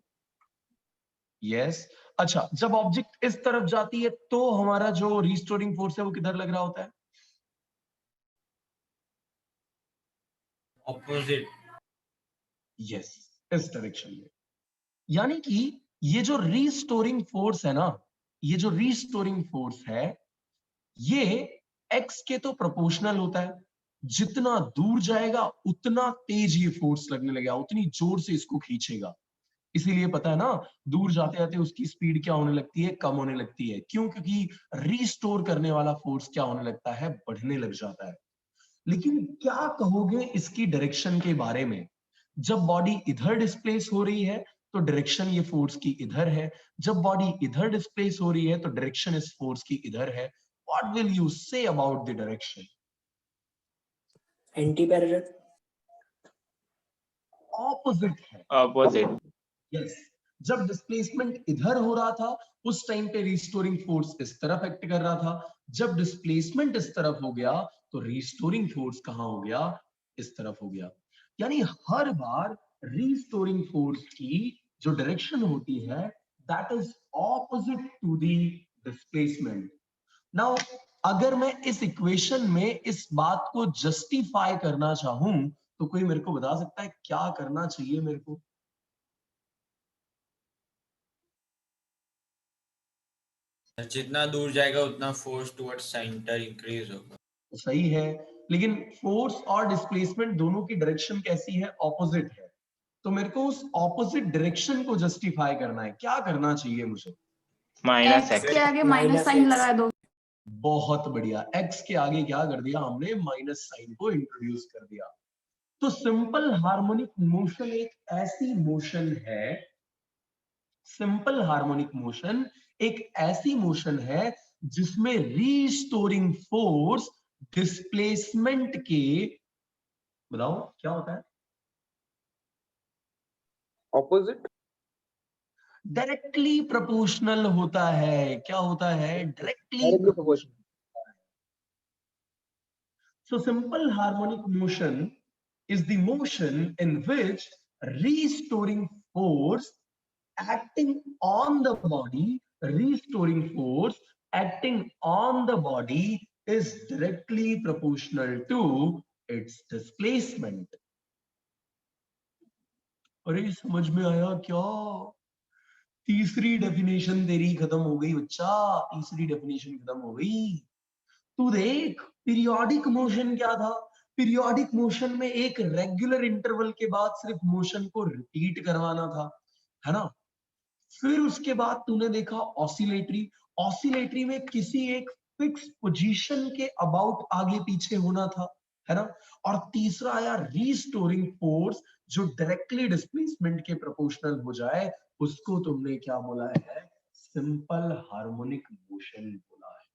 S1: यस। अच्छा, जब ऑब्जेक्ट इस तरफ जाती है तो हमारा जो रीस्टोरिंग फोर्स है वो किधर लग रहा होता है?
S2: Opposite.
S1: यस, इस डायरेक्शन में। यानी कि ये जो रीस्टोरिंग फोर्स है ना, ये जो रीस्टोरिंग फोर्स है, ये एक्स के तो प्रोपोर्शनल होता है। जितना दूर जाएगा उतना तेज ये फोर्स लगने लगेगा, उतनी जोर से इसको खींचेगा। इसीलिए पता है ना, दूर जाते जाते उसकी स्पीड क्या होने लगती है? कम होने लगती है। क्यों? क्योंकि रीस्टोर करने वाला फोर्स क्या होने लगता है? बढ़ने लग जाता है। लेकिन क्या कहोगे इसकी डायरेक्शन के बारे में? जब बॉडी इधर डिस्प्लेस हो रही है तो डायरेक्शन ये फोर्स की इधर है। जब बॉडी इधर डिस्प्लेस हो रही है तो डायरेक्शन इस फोर्स की इधर है। What will you say about the direction?
S6: Anti-parallel.
S1: Opposite है।
S9: Opposite.
S1: यस। जब डिस्प्लेसमेंट इधर हो रहा था उस टाइम पे रिस्टोरिंग फोर्स इस तरफ एक्ट कर रहा था। जब डिस्प्लेसमेंट इस तरफ हो गया तो रिस्टोरिंग फोर्स कहां हो गया? इस तरफ हो गया। यानी हर बार रिस्टोरिंग फोर्स की जो डायरेक्शन होती है that is opposite to the displacement. Now अगर मैं इस इक्वेशन में इस बात को जस्टिफाई करना चाहूं तो कोई मेरे को बता सकता है क्या करना चाहिए मेरे को?
S2: जितना दूर जाएगा उतना फोर्स टुवर्ड्स सेंटर इंक्रीज होगा।
S1: सही है, लेकिन फोर्स और डिस्प्लेसमेंट दोनों की डायरेक्शन कैसी है? ऑपोजिट है। तो मेरे को उस ऑपोजिट डायरेक्शन को जस्टिफाई करना है। क्या करना चाहिए मुझे?
S9: Minus
S4: x
S9: X.
S4: के आगे माइनस
S6: Minus
S4: साइन
S6: X.
S4: लगा दो।
S1: बहुत बढ़िया। एक्स के आगे क्या कर दिया हमने? माइनस साइन को इंट्रोड्यूस कर दिया। तो सिंपल हार्मोनिक मोशन एक ऐसी मोशन है, सिंपल हार्मोनिक मोशन एक ऐसी मोशन है जिसमें रीस्टोरिंग फोर्स डिस्प्लेसमेंट के, बताओ क्या होता है?
S5: ऑपोजिट।
S1: डायरेक्टली प्रोपोर्शनल होता है। क्या होता है? Directly
S5: directly
S1: proportional. So simple harmonic motion is the motion in which restoring force acting on the body, restoring force acting on the body is directly proportional to its displacement. अरे समझ में आया क्या? तीसरी डेफिनेशन तेरी खत्म हो गई बच्चा, तीसरी डेफिनेशन खत्म हो गई। तू देख, पीरियोडिक मोशन क्या था? पीरियोडिक मोशन में एक रेगुलर इंटरवल के बाद सिर्फ मोशन को रिपीट करवाना था, है ना? फिर उसके बाद तूने देखा ऑसिलेटरी। ऑसिलेटरी में किसी एक फिक्स पोजीशन के अबाउट आगे पीछे होना था, है ना? और तीसरा आया रीस्टोरिंग फोर्स जो डायरेक्टली डिस्प्लेसमेंट के प्रोपोर्शनल हो जाए, उसको तुमने क्या बोला है? सिंपल हार्मोनिक मोशन बोला है।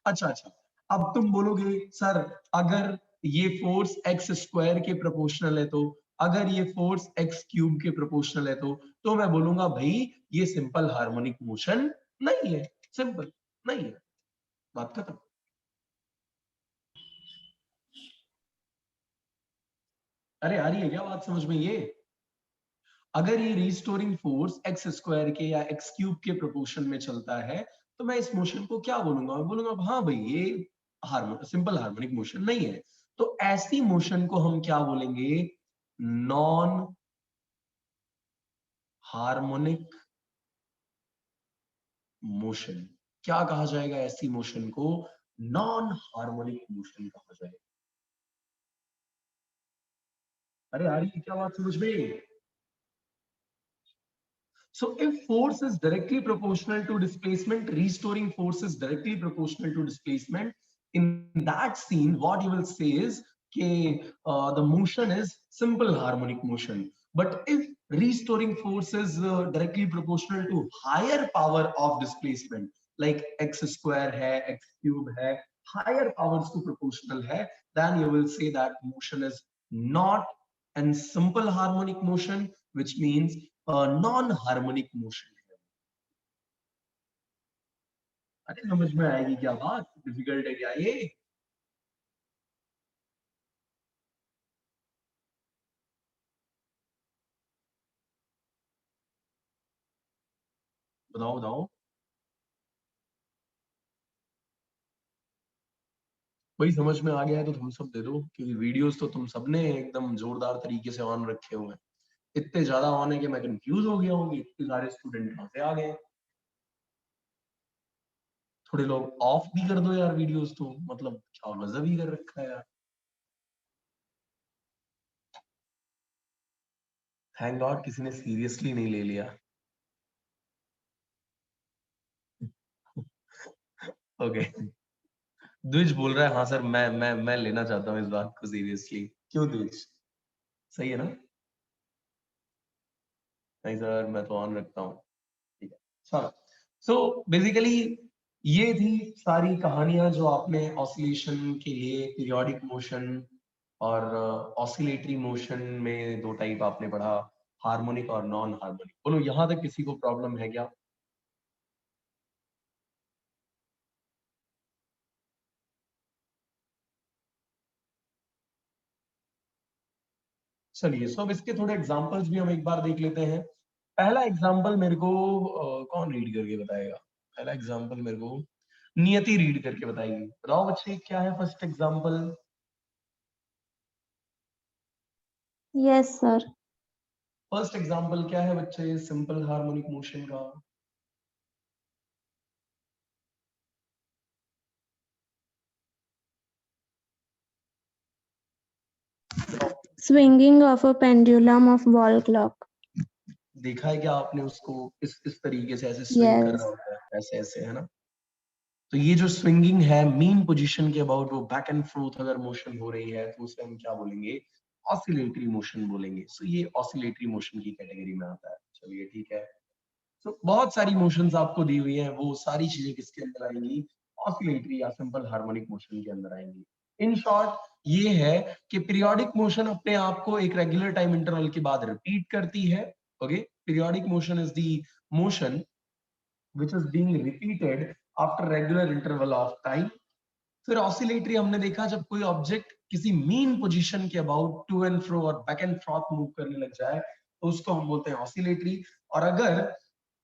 S1: अच्छा अच्छा, अब तुम बोलोगे सर अगर ये फोर्स एक्स स्क्वायर के प्रोपोर्शनल है तो, अगर ये फोर्स एक्स क्यूब के प्रोपोर्शनल है तो मैं बोलूंगा भाई ये सिंपल हार्मोनिक मोशन नहीं है, सिंपल नहीं है, बात खत्म। अरे आ रही है क्या बात समझ में? ये अगर ये रिस्टोरिंग फोर्स एक्स स्क्वायर के या एक्स क्यूब के प्रोपोर्शन में चलता है तो मैं इस मोशन को क्या बोलूंगा? मैं बोलूंगा हाँ भाई ये सिंपल हार्मोनिक मोशन नहीं है। तो ऐसी मोशन को हम क्या बोलेंगे? Non harmonic motion. क्या कहा जाएगा ऐसी मोशन को? नॉन हार्मोनिक मोशन कहा जाएगा। अरे आ रही है क्या बात समझ में? So if force is directly proportional to displacement, restoring force is directly proportional to displacement. In that scene, what you will say is the motion is simple harmonic motion. But if restoring force is directly proportional to higher power of displacement, like x square hai, x cube hai, higher powers to proportional hai, then you will say that motion is not an simple harmonic motion, which means non-हार्मोनिक motion है। अरे समझ में आएगी क्या बात? Difficult है क्या ये? बताओ बताओ। वही समझ में आ गया है तो तुम सब दे दो, क्योंकि वीडियोस तो तुम सबने एकदम जोरदार तरीके से ऑन रखे हुए हैं। इतने ज्यादा ऑन है कि मैं कंफ्यूज हो गया हूँ कि इतने सारे स्टूडेंट कहाँ से आ गए। थोड़े लोग ऑफ भी कर दो यार वीडियोस, तो मतलब क्या गजब ही कर रखा है यार। थैंक गॉड किसी ने सीरियसली नहीं ले लिया। ओके द्विज बोल रहा है हाँ सर मैं लेना चाहता हूँ इस बात को सीरियसली। क्यों द्विज? सही है ना? नहीं सर मैं तो ऑन रखता हूँ। ठीक है चलो। सो बेसिकली ये थी सारी कहानियां जो आपने ऑसिलेशन के लिए पीरियोडिक मोशन और ऑसिलेटरी मोशन में दो टाइप आपने पढ़ा, हार्मोनिक और नॉन हार्मोनिक। बोलो यहाँ तक किसी को प्रॉब्लम है क्या? चलिए सो अब इसके थोड़े एग्जांपल्स भी हम एक बार देख लेते हैं। पहला एग्जांपल मेरे को कौन रीड करके बताएगा? पहला एग्जांपल मेरे को नियति रीड करके बताएगी। बताओ बच्चे क्या है first example?
S10: Yes sir.
S1: First example क्या है बच्चे सिंपल हार्मोनिक मोशन का?
S10: Swinging of a pendulum of wall clock.
S1: देखा है क्या आपने उसको? इस तरीके से ऐसे स्विंग कर
S10: Yes.
S1: रहा होता है, ऐसे ऐसे, है ना? तो ये जो स्विंगिंग है मीन पोजीशन के अबाउट, वो बैक एंड फोर्थ अगर मोशन हो रही है तो उसे हम क्या बोलेंगे? ऑसिलेटरी मोशन बोलेंगे। सो ये ऑसिलेटरी मोशन की कैटेगरी में आता है। चलिए ठीक है। तो बहुत सारी मोशंस आपको दी हुई हैं, वो सारी चीजें किसके अंदर आएंगी? ऑसिलेटरी या सिंपल हार्मोनिक मोशन के अंदर आएंगी। इन शॉर्ट ये है कि पीरियोडिक मोशन अपने आप को एक रेगुलर टाइम इंटरवल के बाद रिपीट करती है। Okay, periodic motion is the motion which is being repeated after regular interval of time। फिर ऑसिलेटरी हमने देखा जब कोई ऑब्जेक्ट किसी मीन पोजीशन के अबाउट टू एंड फ्रो और बैक एंड फ्रॉथ मूव करने लग जाए तो उसको हम बोलते हैं ऑसिलेटरी। और अगर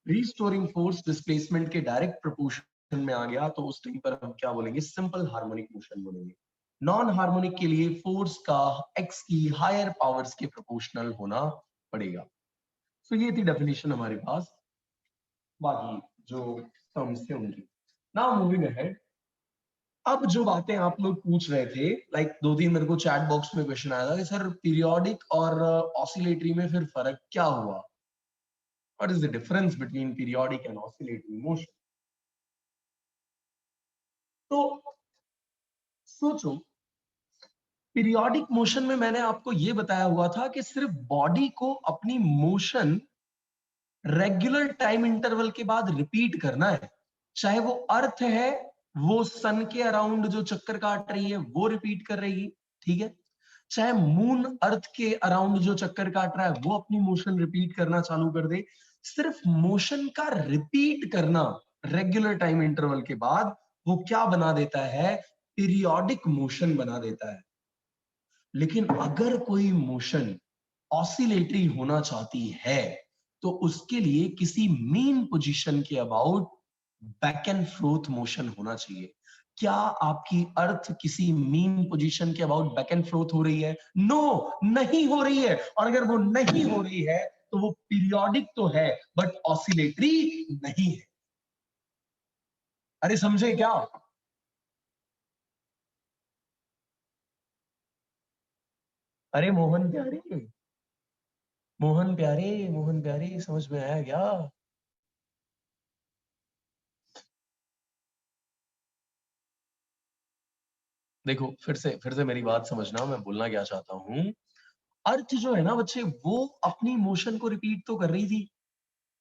S1: रिस्टोरिंग फोर्स डिस्प्लेसमेंट के डायरेक्ट प्रोपोर्शन में आ गया तो उस टाइम पर हम क्या बोलेंगे? सिंपल हार्मोनिक मोशन बोलेंगे। नॉन हार्मोनिक के लिए फोर्स का एक्स की हायर पावर्स के प्रोपोर्शनल होना पड़ेगा। तो ये थी डेफिनेशन हमारे पास बाकी जो टर्म्स थे उनकी। नाउ मूविंग अहेड, अब जो बातें आप लोग पूछ रहे थे, लाइक दो तीन मेरे को चैट बॉक्स में क्वेश्चन आया था कि सर पीरियोडिक और ऑसिलेटरी में फिर फर्क क्या हुआ? What is the difference between periodic and oscillatory motion? तो सोचो, पीरियोडिक मोशन में मैंने आपको ये बताया हुआ था कि सिर्फ बॉडी को अपनी मोशन रेगुलर टाइम इंटरवल के बाद रिपीट करना है। चाहे वो अर्थ है, वो सन के अराउंड जो चक्कर काट रही है वो रिपीट कर रही है, ठीक है? चाहे मून अर्थ के अराउंड जो चक्कर काट रहा है वो अपनी मोशन रिपीट करना चालू कर दे। सिर्फ मोशन का रिपीट करना रेगुलर टाइम इंटरवल के बाद वो क्या बना देता है? पीरियोडिक मोशन बना देता है। लेकिन अगर कोई मोशन ऑसिलेटरी होना चाहती है तो उसके लिए किसी मीन पोजीशन के about back and fourth motion होना चाहिए। क्या आपकी अर्थ किसी मीन पोजीशन के अबाउट बैक एंड फोर्थ हो रही है? नो, नहीं हो रही है। और अगर वो नहीं हो रही है तो वो पीरियोडिक तो है बट ऑसिलेटरी नहीं है। अरे समझे क्या? अरे मोहन क्या रे? मोहन प्यारे समझ में आया क्या? देखो फिर से मेरी बात समझना, मैं बोलना क्या चाहता हूँ। अर्थ जो है ना बच्चे, वो अपनी मोशन को रिपीट तो कर रही थी,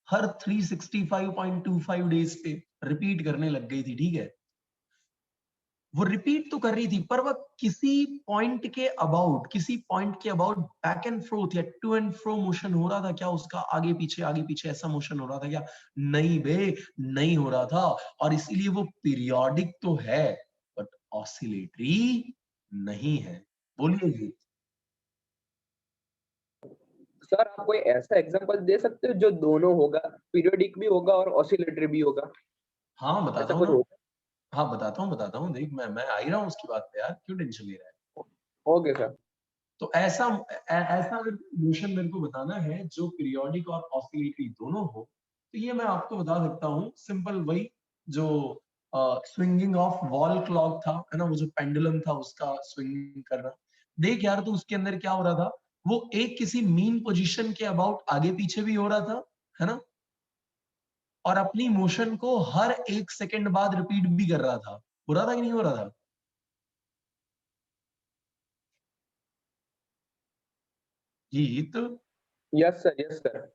S1: हर 365.25 डेज पे रिपीट करने लग गई थी, ठीक है। वो रिपीट तो कर रही थी, पर वह किसी पॉइंट के अबाउट बैक एंड फ्रोथ या टू एंड फ्रो मोशन हो रहा था क्या उसका? आगे पीछे ऐसा मोशन हो रहा था क्या? नहीं बे, नहीं हो रहा था। और इसीलिए वो पीरियोडिक तो है बट ऑसिलेटरी नहीं है। बोलिए जी।
S5: सर आप कोई ऐसा एग्जांपल दे सकते हो जो दोनों होगा, पीरियोडिक भी होगा और ऑसिलेटरी भी होगा?
S1: हाँ बताता
S5: ऐसा
S1: हूँ
S5: कोई
S1: ना,
S5: होगा?
S1: हाँ बताता हूँ, देख मैं आ ही रहा हूँ उसकी बात पे यार, क्यों टेंशन ले रहा है।
S5: Okay sir.
S1: तो ऐसा अगर मोशन मेरे को बताना है जो पीरियोडिक और ऑसिलेटरी दोनों हो, तो ये मैं आपको बता सकता हूँ सिंपल, वही जो स्विंगिंग ऑफ वॉल क्लॉक था, है ना, वो जो पेंडुलम था उसका स्विंगिंग करना। देख यार तो उसके अंदर क्या हो रहा था, वो एक किसी मीन पोजीशन के अबाउट आगे पीछे भी हो रहा था, है ना, और अपनी मोशन को हर 1 सेकंड बाद रिपीट भी कर रहा था। हो रहा था कि नहीं हो रहा था? जीत,
S5: यस सर।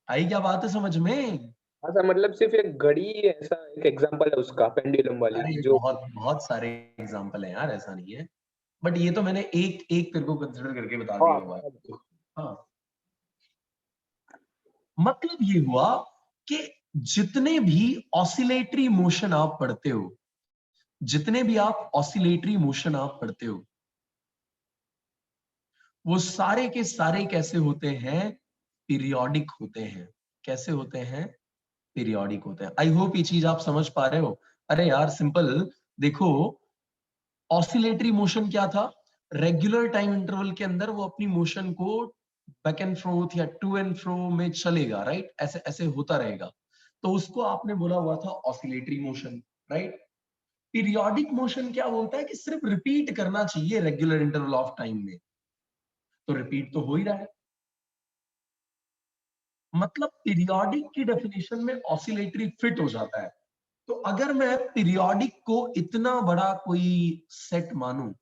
S1: आई क्या बात है समझ में?
S5: हाँ सर, मतलब सिर्फ एक घड़ी ऐसा एक एग्जांपल है उसका, पेंडुलम वाली
S1: अरे
S5: जो।
S1: बहुत बहुत सारे एग्जाम्पल हैं यार, ऐसा नहीं है, बट ये तो मैंने एक एक तेरे को कंसिडर करके बता दिया हुआ है।
S5: हाँ
S1: तो, हाँ, मतलब ये हुआ कि जितने भी ऑसिलेटरी मोशन आप पढ़ते हो, वो सारे के सारे कैसे होते हैं? पीरियोडिक होते हैं। कैसे होते हैं? पीरियोडिक होते हैं। आई होप ये चीज आप समझ पा रहे हो। अरे यार सिंपल, देखो ऑसिलेटरी मोशन क्या था? रेगुलर टाइम इंटरवल के अंदर वो अपनी मोशन को बैक एंड फ्रोथ या टू एंड फ्रो में चलेगा, राइट, ऐसे ऐसे होता रहेगा, तो उसको आपने बोला हुआ था oscillatory motion, right. Periodic motion क्या बोलता है कि सिर्फ रिपीट करना चाहिए रेगुलर इंटरवल ऑफ टाइम में, तो रिपीट तो हो ही रहा है। मतलब पीरियोडिक की डेफिनेशन में ऑसिलेटरी फिट हो जाता है। तो अगर मैं पीरियोडिक को इतना बड़ा कोई सेट मानूं,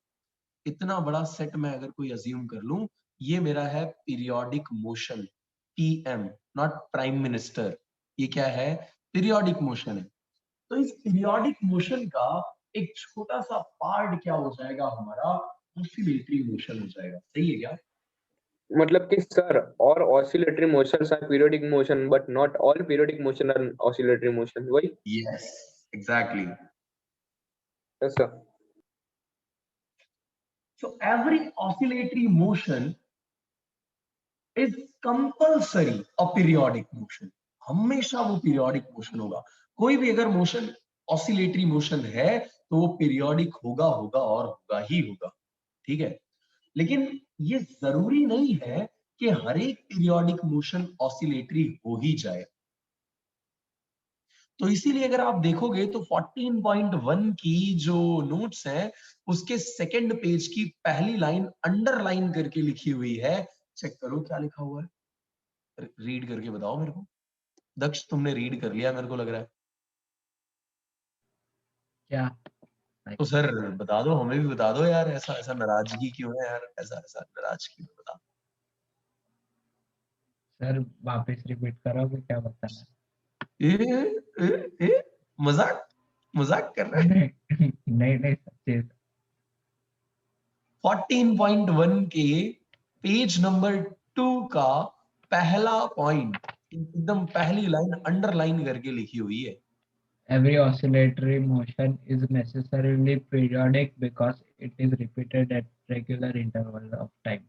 S1: इतना बड़ा सेट मैं अगर कोई अज्यूम कर लूं, ये मेरा है periodic motion, PM, not prime minister. ये क्या है? पीरियोडिक मोशन है। तो इस पीरियोडिक मोशन का एक छोटा सा पार्ट क्या हो जाएगा हमारा? ऑसिलेटरी मोशन हो जाएगा। सही है क्या?
S5: मतलब कि सर, और oscillatory motions are periodic motion but not all periodic motion are oscillatory motion, वही?
S1: Yes, exactly.
S5: Yes sir.
S1: So every oscillatory motion is compulsory a periodic motion. हमेशा वो पीरियोडिक मोशन होगा। कोई भी अगर मोशन ऑसिलेटरी मोशन है तो वो पीरियोडिक होगा और होगा ही होगा, ठीक है। लेकिन ये जरूरी नहीं है कि हर एक पीरियोडिक मोशन ऑसिलेटरी हो ही जाए। तो इसीलिए अगर आप देखोगे तो 14.1 की जो नोट्स हैं उसके सेकंड पेज की पहली लाइन अंडरलाइन करके लिखी हुई है। चेक करो क्या लिखा हुआ है, रीड करके बताओ मेरे को। दक्ष तुमने रीड कर लिया मेरे को लग रहा है।
S11: क्या?
S1: तो सर बता दो, हमें भी बता दो यार, ऐसा ऐसा नाराजगी क्यों है यार, ऐसा ऐसा नाराज क्यों, बता।
S11: सर वापस रिपीट करोगे क्या बताना?
S1: ए, मजाक कर रहा है।
S11: नहीं सच्चे।
S1: 14.1 के पेज नंबर 2 का पहला पॉइंट, एकदम पहली लाइन अंडरलाइन करके लिखी हुई है।
S11: Every oscillatory motion is necessarily periodic because it is repeated at regular intervals of time.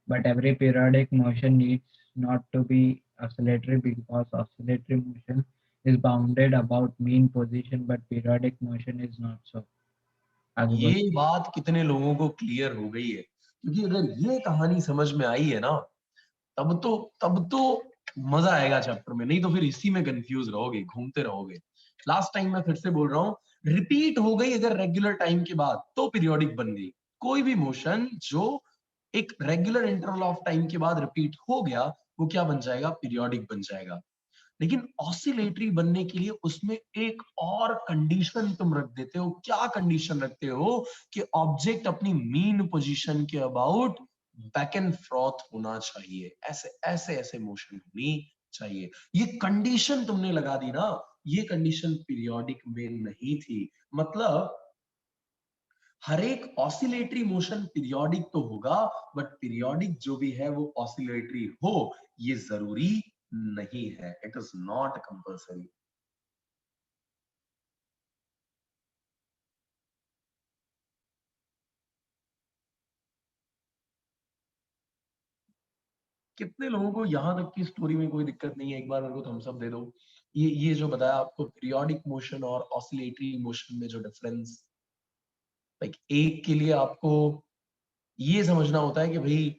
S11: But every periodic motion needs not to be oscillatory because oscillatory motion is bounded about mean position, but periodic motion is not so. आगे
S1: ये
S11: बोलो।
S1: बात कितने लोगों को clear हो गई है? क्योंकि अगर ये कहानी समझ में आई है ना, तब तो मजा आएगा चैप्टर में, नहीं तो फिर इसी में कंफ्यूज रहोगे, घूमते रहोगे। लास्ट टाइम मैं फिर से बोल रहा हूँ, रिपीट हो गई अगर रेगुलर टाइम के बाद तो पीरियोडिक बन गई। कोई भी मोशन जो एक रेगुलर इंटरवल ऑफ टाइम के बाद रिपीट हो गया, वो क्या बन जाएगा? पीरियोडिक बन जाएगा। लेकिन ऑसिलेटरी बनने के लिए उसमें एक और कंडीशन तुम रख देते हो। क्या कंडीशन रखते हो? कि ऑब्जेक्ट अपनी मीन पोजीशन के अबाउट बैक एंड फ्रॉथ होना चाहिए, ऐसे ऐसे ऐसे मोशन होनी चाहिए। ये कंडीशन तुमने लगा दी ना, ये कंडीशन पीरियोडिक में नहीं थी। मतलब हर एक ऑसिलेटरी मोशन पीरियोडिक तो होगा, बट पीरियोडिक जो भी है वो ऑसिलेटरी हो, ये जरूरी नहीं है। It is not compulsory. कितने लोगों को यहां तक की स्टोरी में कोई दिक्कत नहीं है? एक बार मेरे को थम्स अप दे दो। ये जो बताया आपको पीरियोडिक मोशन और ऑसिलेटरी मोशन में जो डिफरेंस, लाइक एक के लिए आपको ये समझना होता है कि भाई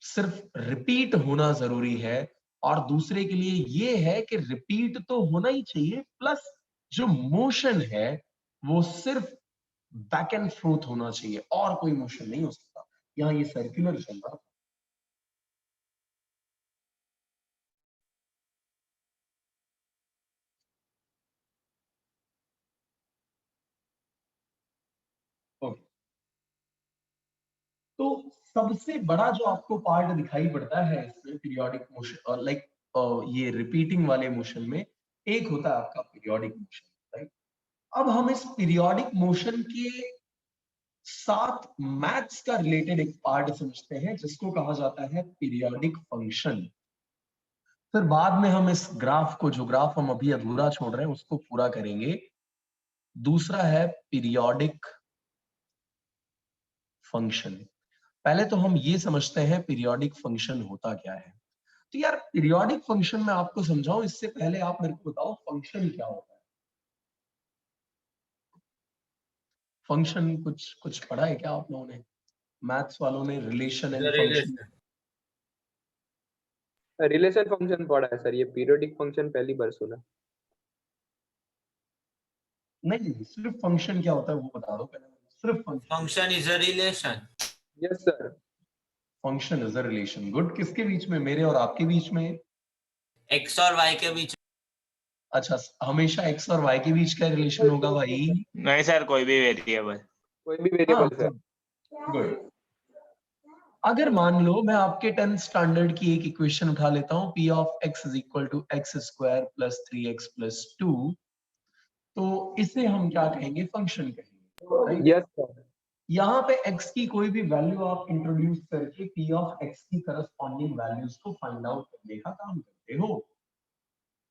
S1: सिर्फ रिपीट होना जरूरी है, और दूसरे के लिए ये है कि रिपीट तो होना ही चाहिए, प्लस जो मोशन है वो सिर्फ बैक एंड फ्रोथ होना चाहिए, और कोई मोशन नहीं हो सकता। यहाँ ये सर्कुलर चल रहा। ओके, तो सबसे बड़ा जो आपको पार्ट दिखाई पड़ता है इसमें पीरियोडिक मोशन, लाइक ये रिपीटिंग वाले मोशन में, एक होता है आपका पीरियोडिक मोशन, राइट? अब हम इस पीरियोडिक मोशन के साथ मैथ्स का रिलेटेड एक पार्ट समझते हैं जिसको कहा जाता है पीरियोडिक फंक्शन। फिर बाद में हम इस ग्राफ को, जो ग्राफ हम अभी अधूरा छोड़ रहे हैं, उसको पूरा करेंगे। दूसरा है पीरियोडिक फंक्शन। पहले तो हम ये समझते हैं पीरियोडिक फंक्शन होता क्या है। तो यार पीरियोडिक फंक्शन मैं आपको समझाऊं इससे पहले आप मेरे को बताओ फंक्शन क्या होता है? फंक्शन कुछ पढ़ा है क्या आप लोगों ने? मैथ्स वालों ने relation and function?
S5: Relation function पढ़ा है सर, ये पीरियोडिक फंक्शन पहली बार सुना।
S1: नहीं, सिर्फ फंक्शन क्या होता है वो बता दो पहले। सिर्फ
S2: function is a relation.
S5: Yes sir.
S1: Function is a relation. Good. किसके बीच में? मेरे और आपके बीच में?
S2: एक्स और वाई के बीच।
S1: अच्छा, हमेशा एक्स और वाई के बीच का रिलेशन होगा भाई?
S9: नहीं सर, कोई भी वेरिएबल।
S5: कोई भी वेरिएबल सर।
S1: गुड। अगर मान लो मैं आपके 10th स्टैंडर्ड की एक इक्वेशन उठा लेता हूं, p of x is equal to x square plus 3x plus 2, तो इसे हम क्या कहेंगे? फंक्शन कहेंगे, राइट?
S5: Yes sir.
S1: यहाँ पे x की कोई भी वैल्यू आप इंट्रोड्यूस करके p ऑफ x की करस्पॉन्डिंग वैल्यूज को फाइंड आउट करने का काम करते हो।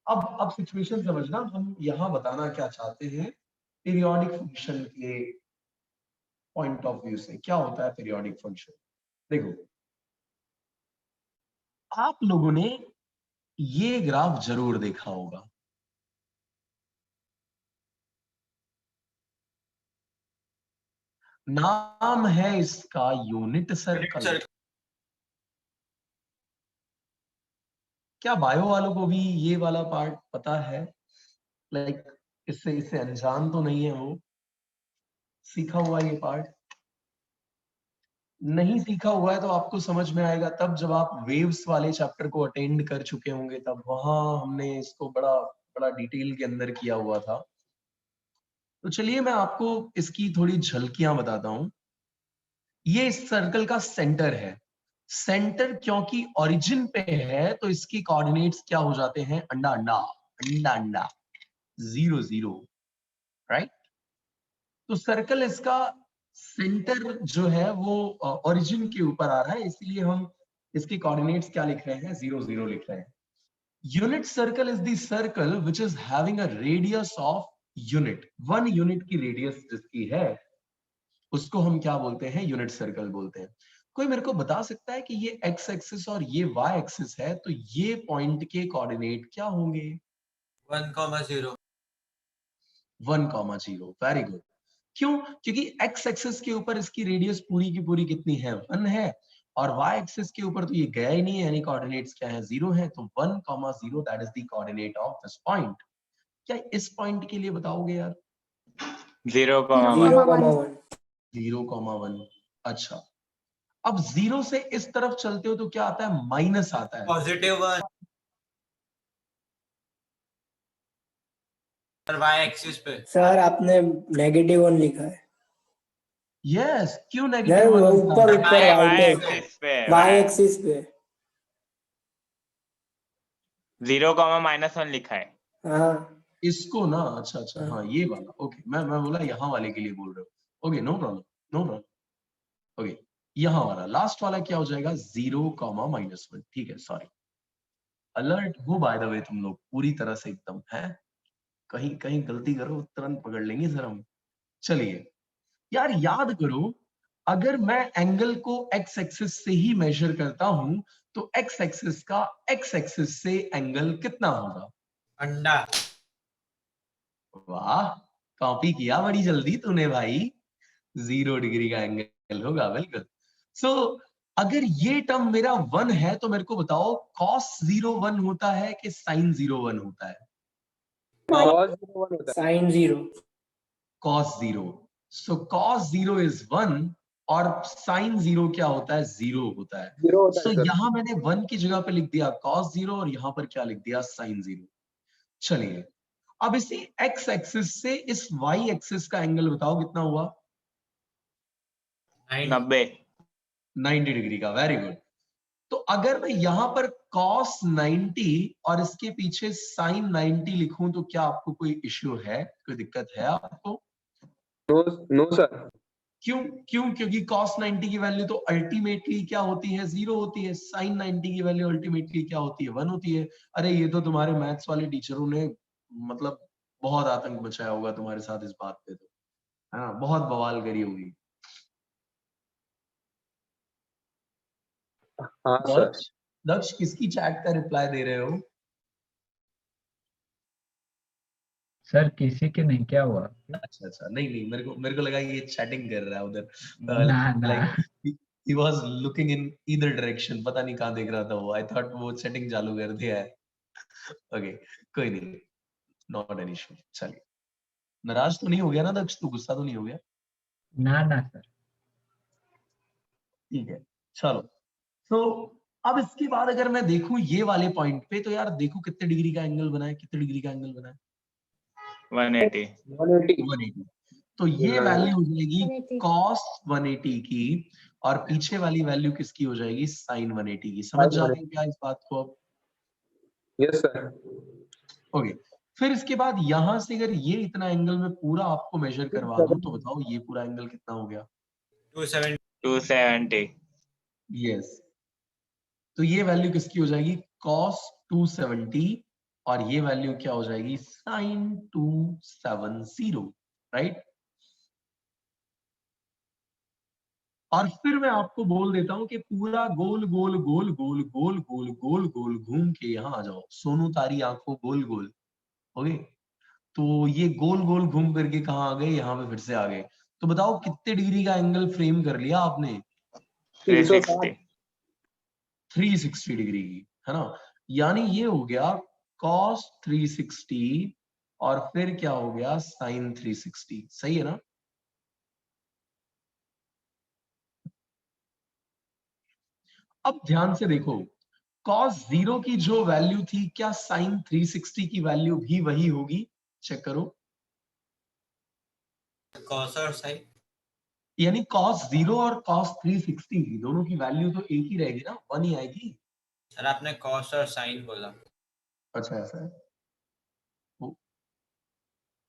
S1: अब सिचुएशन समझना, हम यहाँ बताना क्या चाहते हैं पीरियोडिक फंक्शन के पॉइंट ऑफ व्यू से। क्या होता है पीरियोडिक फंक्शन? देखो, आप लोगों ने ये ग्राफ जरूर देखा होगा। नाम है इसका यूनिट सर्कल। क्या बायो वालों को भी ये वाला पार्ट पता है? लाइक इससे अनजान तो नहीं है वो? सीखा हुआ ये पार्ट? नहीं सीखा हुआ है तो आपको समझ में आएगा तब जब आप वेव्स वाले चैप्टर को अटेंड कर चुके होंगे, तब वहां हमने इसको बड़ा बड़ा डिटेल के अंदर किया हुआ था। तो चलिए मैं आपको इसकी थोड़ी झलकियां बताता हूं। ये इस सर्कल का सेंटर है। सेंटर क्योंकि ओरिजिन पे है तो इसकी कोऑर्डिनेट्स क्या हो जाते हैं? अंडा अंडा अंडा अंडा 0 0, राइट? तो सर्कल इसका सेंटर जो है वो ओरिजिन के ऊपर आ रहा है, इसलिए हम इसके कोऑर्डिनेट्स क्या लिख रहे हैं? 0 0 लिख रहे हैं। Unit circle is the circle which is having a radius of unit. 1 unit की रेडियस जिसकी है उसको हम क्या बोलते हैं? यूनिट सर्कल बोलते हैं। कोई मेरे को बता सकता है कि ये एक्स एक्सिस और ये वाई एक्सिस है, तो ये पॉइंट के कोऑर्डिनेट क्या होंगे?
S2: 1,0।
S1: 1,0। Very good. क्यों? क्योंकि एक्स एक्सिस के ऊपर इसकी रेडियस पूरी की पूरी कितनी है? 1 है, और वाई एक्सिस के ऊपर तो ये गया ही नहीं है, यानी कोऑर्डिनेट्स क्या है? 0 है। तो 1,0 that is the coordinate of this point. क्या इस पॉइंट के लिए बताओगे यार?
S9: 0,1।
S10: 0,1.
S1: 0,1। अच्छा, अब 0 से इस तरफ चलते हो तो क्या आता है, माइनस आता है।
S2: +1 सर y एक्सिस पे।
S12: सर आपने -1 लिखा है।
S1: यस, क्यों
S12: नहीं
S1: -1
S12: वो
S1: लिखा
S12: ऊपर
S1: है?
S12: ऊपर
S9: y
S12: राइट है,
S9: एक्सिस पे
S12: y एक्सिस पे।
S9: 0, -1 लिखा है।
S12: हाँ
S1: इसको ना, अच्छा अच्छा, हाँ ये वाला, ओके, मैं बोला यहाँ वाले के लिए बोल रहे हो। Okay, no problem, no problem. Okay, यहाँ वाला लास्ट वाला क्या हो जाएगा, 0, -1। ठीक है, सॉरी, अलर्ट हो बाय द वे तुम लोग पूरी तरह से एकदम है, कहीं कहीं गलती करो तुरंत पकड़ लेंगे सर हम। चलिए यार, याद करो, अगर मैं एंगल को एक्स एक्सिस से ही मेजर करता हूं तो एक्स एक्सिस का एक्स एक्सिस से एंगल कितना होगा?
S2: अंडा।
S1: वाह, कॉपी किया बड़ी जल्दी तूने भाई। 0 डिग्री का एंगल होगा, बिल्कुल। सो अगर ये टर्म मेरा 1 है तो मेरे को बताओ cos 0 1 होता है कि sin 0 1 होता है?
S5: cos 0 1 होता है।
S12: sin 0।
S1: cos 0, so cos 0 is 1 और sin 0 क्या होता है, 0 होता है।
S5: 0 होता
S1: सो
S5: है सर।
S1: यहाँ मैंने 1 की जगह पे लिख दिया cos 0 और यहाँ पर क्या लिख दिया, sin 0। चलिए अब इसी x एक्सिस से इस y एक्सिस का एंगल बताओ कितना हुआ?
S9: 90।
S1: 90 डिग्री का, वेरी गुड। तो अगर मैं यहाँ पर cos 90 और इसके पीछे sin 90 लिखूं तो क्या आपको कोई इश्यू है, कोई दिक्कत है आपको?
S5: No sir.
S1: क्यों? क्योंकि cos 90 की वैल्यू तो अल्टीमेटली क्या होती है, 0 होती है। sin 90 की वैल्यू अल्टीमेटली क्या होती है, 1 होती है। अरे ये तो तुम्हारे मैथ्स वाले टीचरों ने मतलब बहुत आतंक मचाया होगा तुम्हारे साथ इस बात पे, तो है ना, बहुत बवाल करी होगी।
S5: हाँ सर।
S1: दक्ष किसकी चैट का रिप्लाई दे रहे हो?
S11: सर किसी के नहीं, क्या हुआ?
S1: अच्छा अच्छा, नहीं नहीं, मेरे को लगा ये चैटिंग कर रहा है उधर,
S11: ना ना।
S1: Like he was looking in either direction, पता नहीं कहाँ देख रहा था वो। I thought वो चैटिंग चालू कर दिया है। ओके, कोई नहीं, नॉट एन इशू। चलिए, नाराज तो नहीं हो गया ना दक्ष, तू गुस्सा तो नहीं हो गया?
S11: ना सर।
S1: ठीक है, चलो। तो अब इसके बाद अगर मैं देखूं ये वाले पॉइंट पे, तो यार देखो कितने डिग्री का एंगल बना है, कितने डिग्री का एंगल बना है,
S9: 180।
S1: 180। तो ये वैल्यू हो जाएगी cos 180 की, और पीछे वाली वैल्यू किसकी हो जाएगी, sin 180 की। समझ जाते हैं क्या इस बात को अब?
S5: Yes sir.
S1: ओके, फिर इसके बाद यहां से अगर ये इतना एंगल में पूरा आपको मेजर करवा दूं तो बताओ ये पूरा एंगल कितना हो गया?
S9: 270।
S1: यस, तो ये वैल्यू किसकी हो जाएगी, cos 270, और ये वैल्यू क्या हो जाएगी, sin 270, राइट? और फिर मैं आपको बोल देता हूं कि पूरा गोल गोल गोल गोल गोल गोल गोल गोल घूम के यहां आ जाओ, सोनू तारी आंखों गोल गोल। ओके, तो ये गोल गोल घूम करके कहाँ आ गए, यहाँ पे फिर से आ गए। तो बताओ कितने डिग्री का एंगल फ्रेम कर लिया आपने?
S9: 360।
S1: 360 डिग्री की, है ना। यानी ये हो गया cos 360 और फिर क्या हो गया, sin 360। सही है ना? अब ध्यान से देखो, cos 0 की जो वैल्यू थी, क्या sin 360 की वैल्यू भी वही होगी? चेक करो।
S2: cos और sin।
S1: यानी cos 0 और cos 360 दोनों की वैल्यू तो एक ही रहेगी ना, 1 ही आएगी।
S2: सर आपने cos और sin बोला।
S1: अच्छा ऐसा है,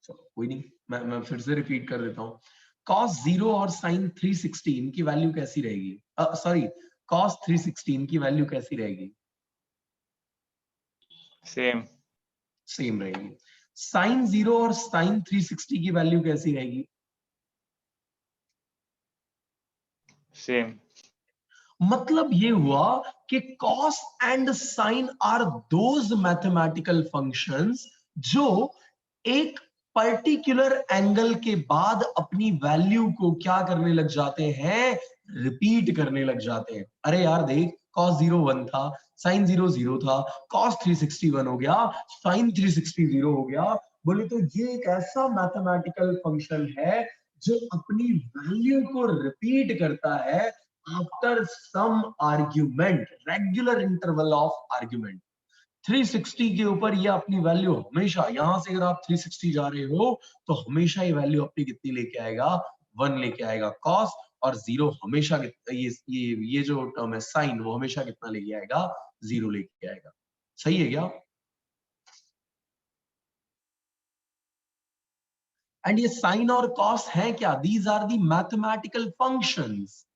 S1: चलो कोई नहीं, मैं फिर से रिपीट कर देता हूँ। cos 0 और sin 360 इनकी वैल्यू कैसी रहेगी, सॉरी cos 360 इनकी वैल्यू कैसी रहेगी? सेम रहेगी। sin 0 और sin 360 की वैल्यू कैसी रहेगी?
S9: सेम।
S1: मतलब ये हुआ कि cos and sin are those mathematical functions जो एक पर्टिकुलर एंगल के बाद अपनी वैल्यू को क्या करने लग जाते हैं, रिपीट करने लग जाते हैं। अरे यार देख, cos 0 1 था, sin 0 0 था, cos 360 1 हो गया, sin 360 0 हो गया। बोले तो ये एक ऐसा मैथमेटिकल फंक्शन है जो अपनी वैल्यू को रिपीट करता है after some argument, regular interval of argument. 360 के ऊपर ये अपनी वैल्यू हमेशा, यहां से अगर आप 360 जा रहे हो तो हमेशा ये वैल्यू अपनी कितनी लेके आएगा, 1 लेके आएगा कॉस, और 0 हमेशा ये जो टर्म है साइन, वो हमेशा कितना लेके आएगा, 0 लेके आएगा। सही है क्या? एंड ये साइन और कॉस है क्या? These are the mathematical functions.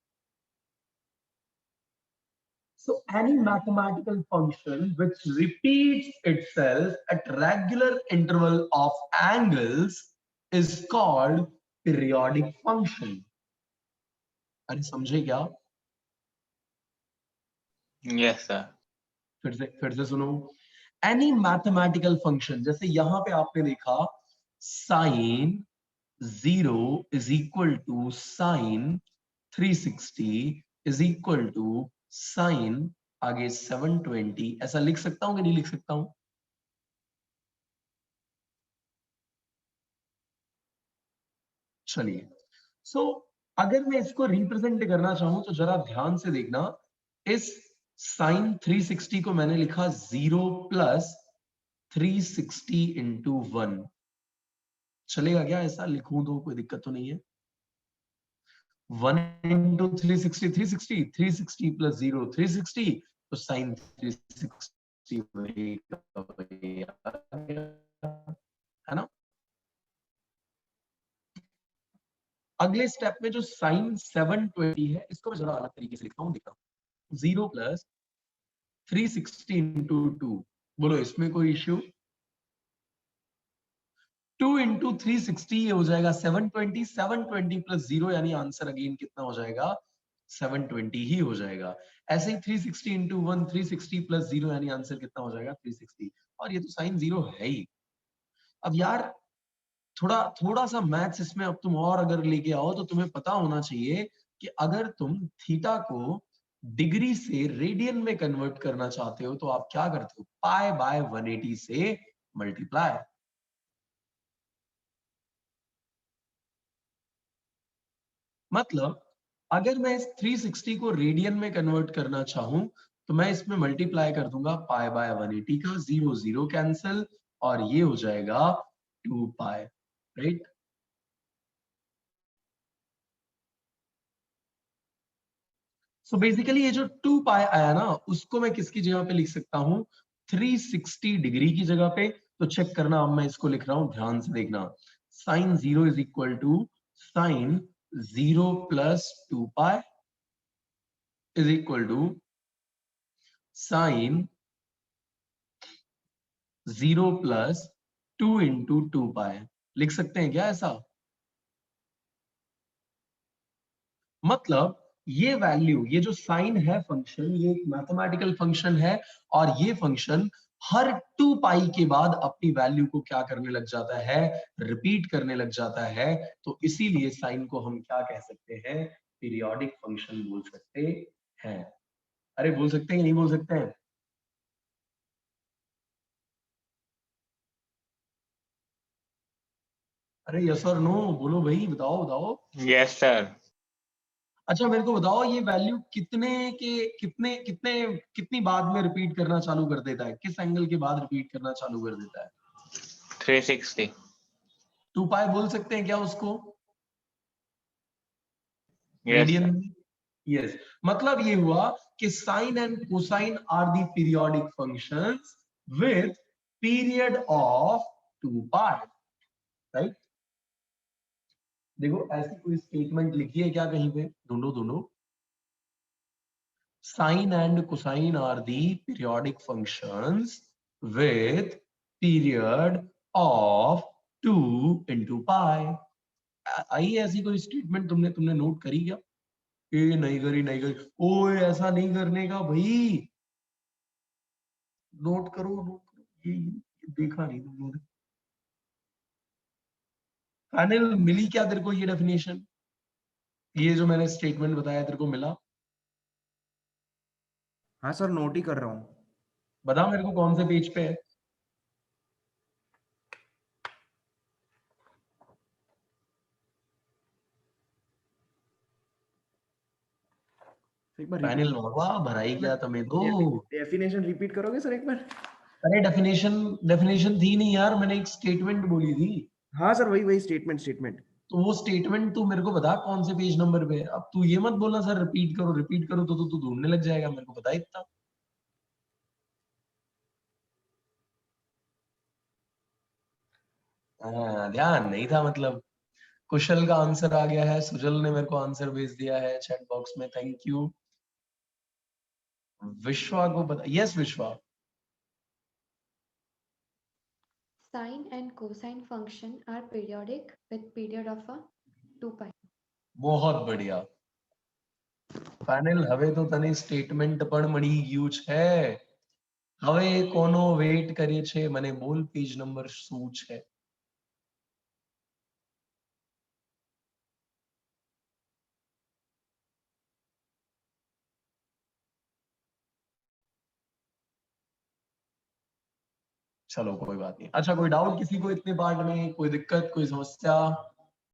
S1: So any mathematical function which repeats itself at regular interval of angles is called periodic function. अरे समझे क्या?
S9: Yes, sir.
S1: फिर से सुनो। Any mathematical function, जैसे यहां पे आपने देखा sin 0 is equal to sin 360 is equal to sin आगे 720, ऐसा लिख सकता हूं कि नहीं लिख सकता हूं? चलिए, सो अगर मैं इसको रिप्रेजेंट करना चाहूं तो जरा ध्यान से देखना। इस साइन 360 को मैंने लिखा 0 प्लस 360 इंटू 1। चलेगा क्या? ऐसा लिखूं तो कोई दिक्कत तो नहीं है? 1 इंटू 360 360, 360 प्लस 0 360, तो साइन 360 है ना? अगले स्टेप में जो साइन 720 है, इसको मैं जरा अलग तरीके से लिखता हूं, देखता हूं। 0 प्लस 360 इंटू 2, बोलो इसमें कोई इश्यू? 2 इंटू 360 ये हो जाएगा 720, 720 प्लस 0 यानी आंसर अगेन कितना हो जाएगा? 720 ही हो जाएगा। ऐसे ही 360 इंटू 1, 360 प्लस 0 यानी आंसर कितना हो जाएगा? 360। और ये तो साइन 0 है ही। अब यार थोड़ा सा मैथ्स इसमें अब तुम और अगर लेके आओ तो तुम्हें पता होना चाहिए कि अगर तुम थीटा को डिग्री से रेडियन में कन्वर्ट करना चाहते हो तो आप क्या करते हो? पाई बाय 180 से मल्टीप्लाई। मतलब अगर मैं इस 360 को रेडियन में कन्वर्ट करना चाहूं तो मैं इसमें मल्टीप्लाई कर दूंगा पाई बाय 180 का, 0 0 कैंसिल, और ये हो जाएगा 2 पाई, राइट? सो बेसिकली ये जो 2 पाई आया ना, उसको मैं किसकी जगह पे लिख सकता हूं? 360 डिग्री की जगह पे। तो चेक करना, अब मैं इसको लिख रहा हूं, ध्यान से देखना। Sine 0 is equal to sine 0 plus 2 pi is equal to sine 0 plus 2 into 2 pi. लिख सकते हैं क्या ऐसा? मतलब ये वैल्यू, ये जो साइन है फंक्शन, ये एक मैथमेटिकल फंक्शन है, और ये फंक्शन हर 2 पाई के बाद अपनी वैल्यू को क्या करने लग जाता है? रिपीट करने लग जाता है। तो इसीलिए साइन को हम क्या कह सकते हैं? पीरियोडिक फंक्शन बोल सकते हैं। अरे बोल सकते हैं कि नहीं बोल सकते हैं? अरे यस और नो बोलो भाई, बताओ बताओ।
S9: Yes, sir.
S1: अच्छा मेरे को बताओ, ये वैल्यू कितनी बाद में रिपीट करना चालू कर देता है? किस एंगल के बाद रिपीट करना चालू कर देता है?
S9: 360.
S1: 2 पाई बोल सकते हैं क्या उसको?
S9: Yes,
S1: radian
S9: sir.
S1: में? यस। मतलब ये हुआ कि sine and cosine are the periodic functions with period of 2 pi, right? देखो ऐसी कोई स्टेटमेंट लिखी है क्या कहीं पे? दोनों sine and cosine are the periodic functions with period of 2 into pi. आई ऐसी कोई स्टेटमेंट तुमने नोट करी क्या? ए नहीं करी। ओए ऐसा नहीं करने का भाई, नोट करो। ये देखा नहीं तुम लोगों ने। फाइनल मिली क्या तेरे को ये डेफिनेशन? ये जो मैंने स्टेटमेंट बताया तेरे को मिला?
S8: हाँ सर, नोट ही कर रहा हूँ।
S1: बता मेरे को कौन से पेज पे है?
S8: एक बार
S1: पैनल बाबा भराई क्या तुम्हें तो।
S8: डेफिनेशन रिपीट करोगे सर एक बार?
S1: अरे डेफिनेशन थी नहीं यार, मैंने एक स्टेटमेंट बोली थी।
S8: हाँ सर, वही स्टेटमेंट।
S1: तो वो स्टेटमेंट तू मेरे को बता कौन से पेज नंबर पे। अब तू ये मत बोलना सर रिपीट करो, तो तू ढूंढने लग जाएगा, मेरे को पता ही इतना। हाँ, ध्यान नहीं था मतलब। कुशल का आंसर आ गया है, सुजल ने मेरे को आंसर भेज दिया है चैट बॉक्स में, थैंक यू। विश्वा को पता, यस विश्वा।
S3: Sine and cosine function are periodic with period of a 2 pi.
S1: बहुत बढ़िया। पैनल હવે તો તને સ્ટેટમેન્ટ પણ મળી ગયું છે। હવે કોનો વેઇટ કરીએ છે, મને બોલ પેજ નંબર શું છે। चलो कोई बात नहीं। अच्छा कोई डाउट किसी को इतने पार्ट में, कोई दिक्कत, कोई समस्या?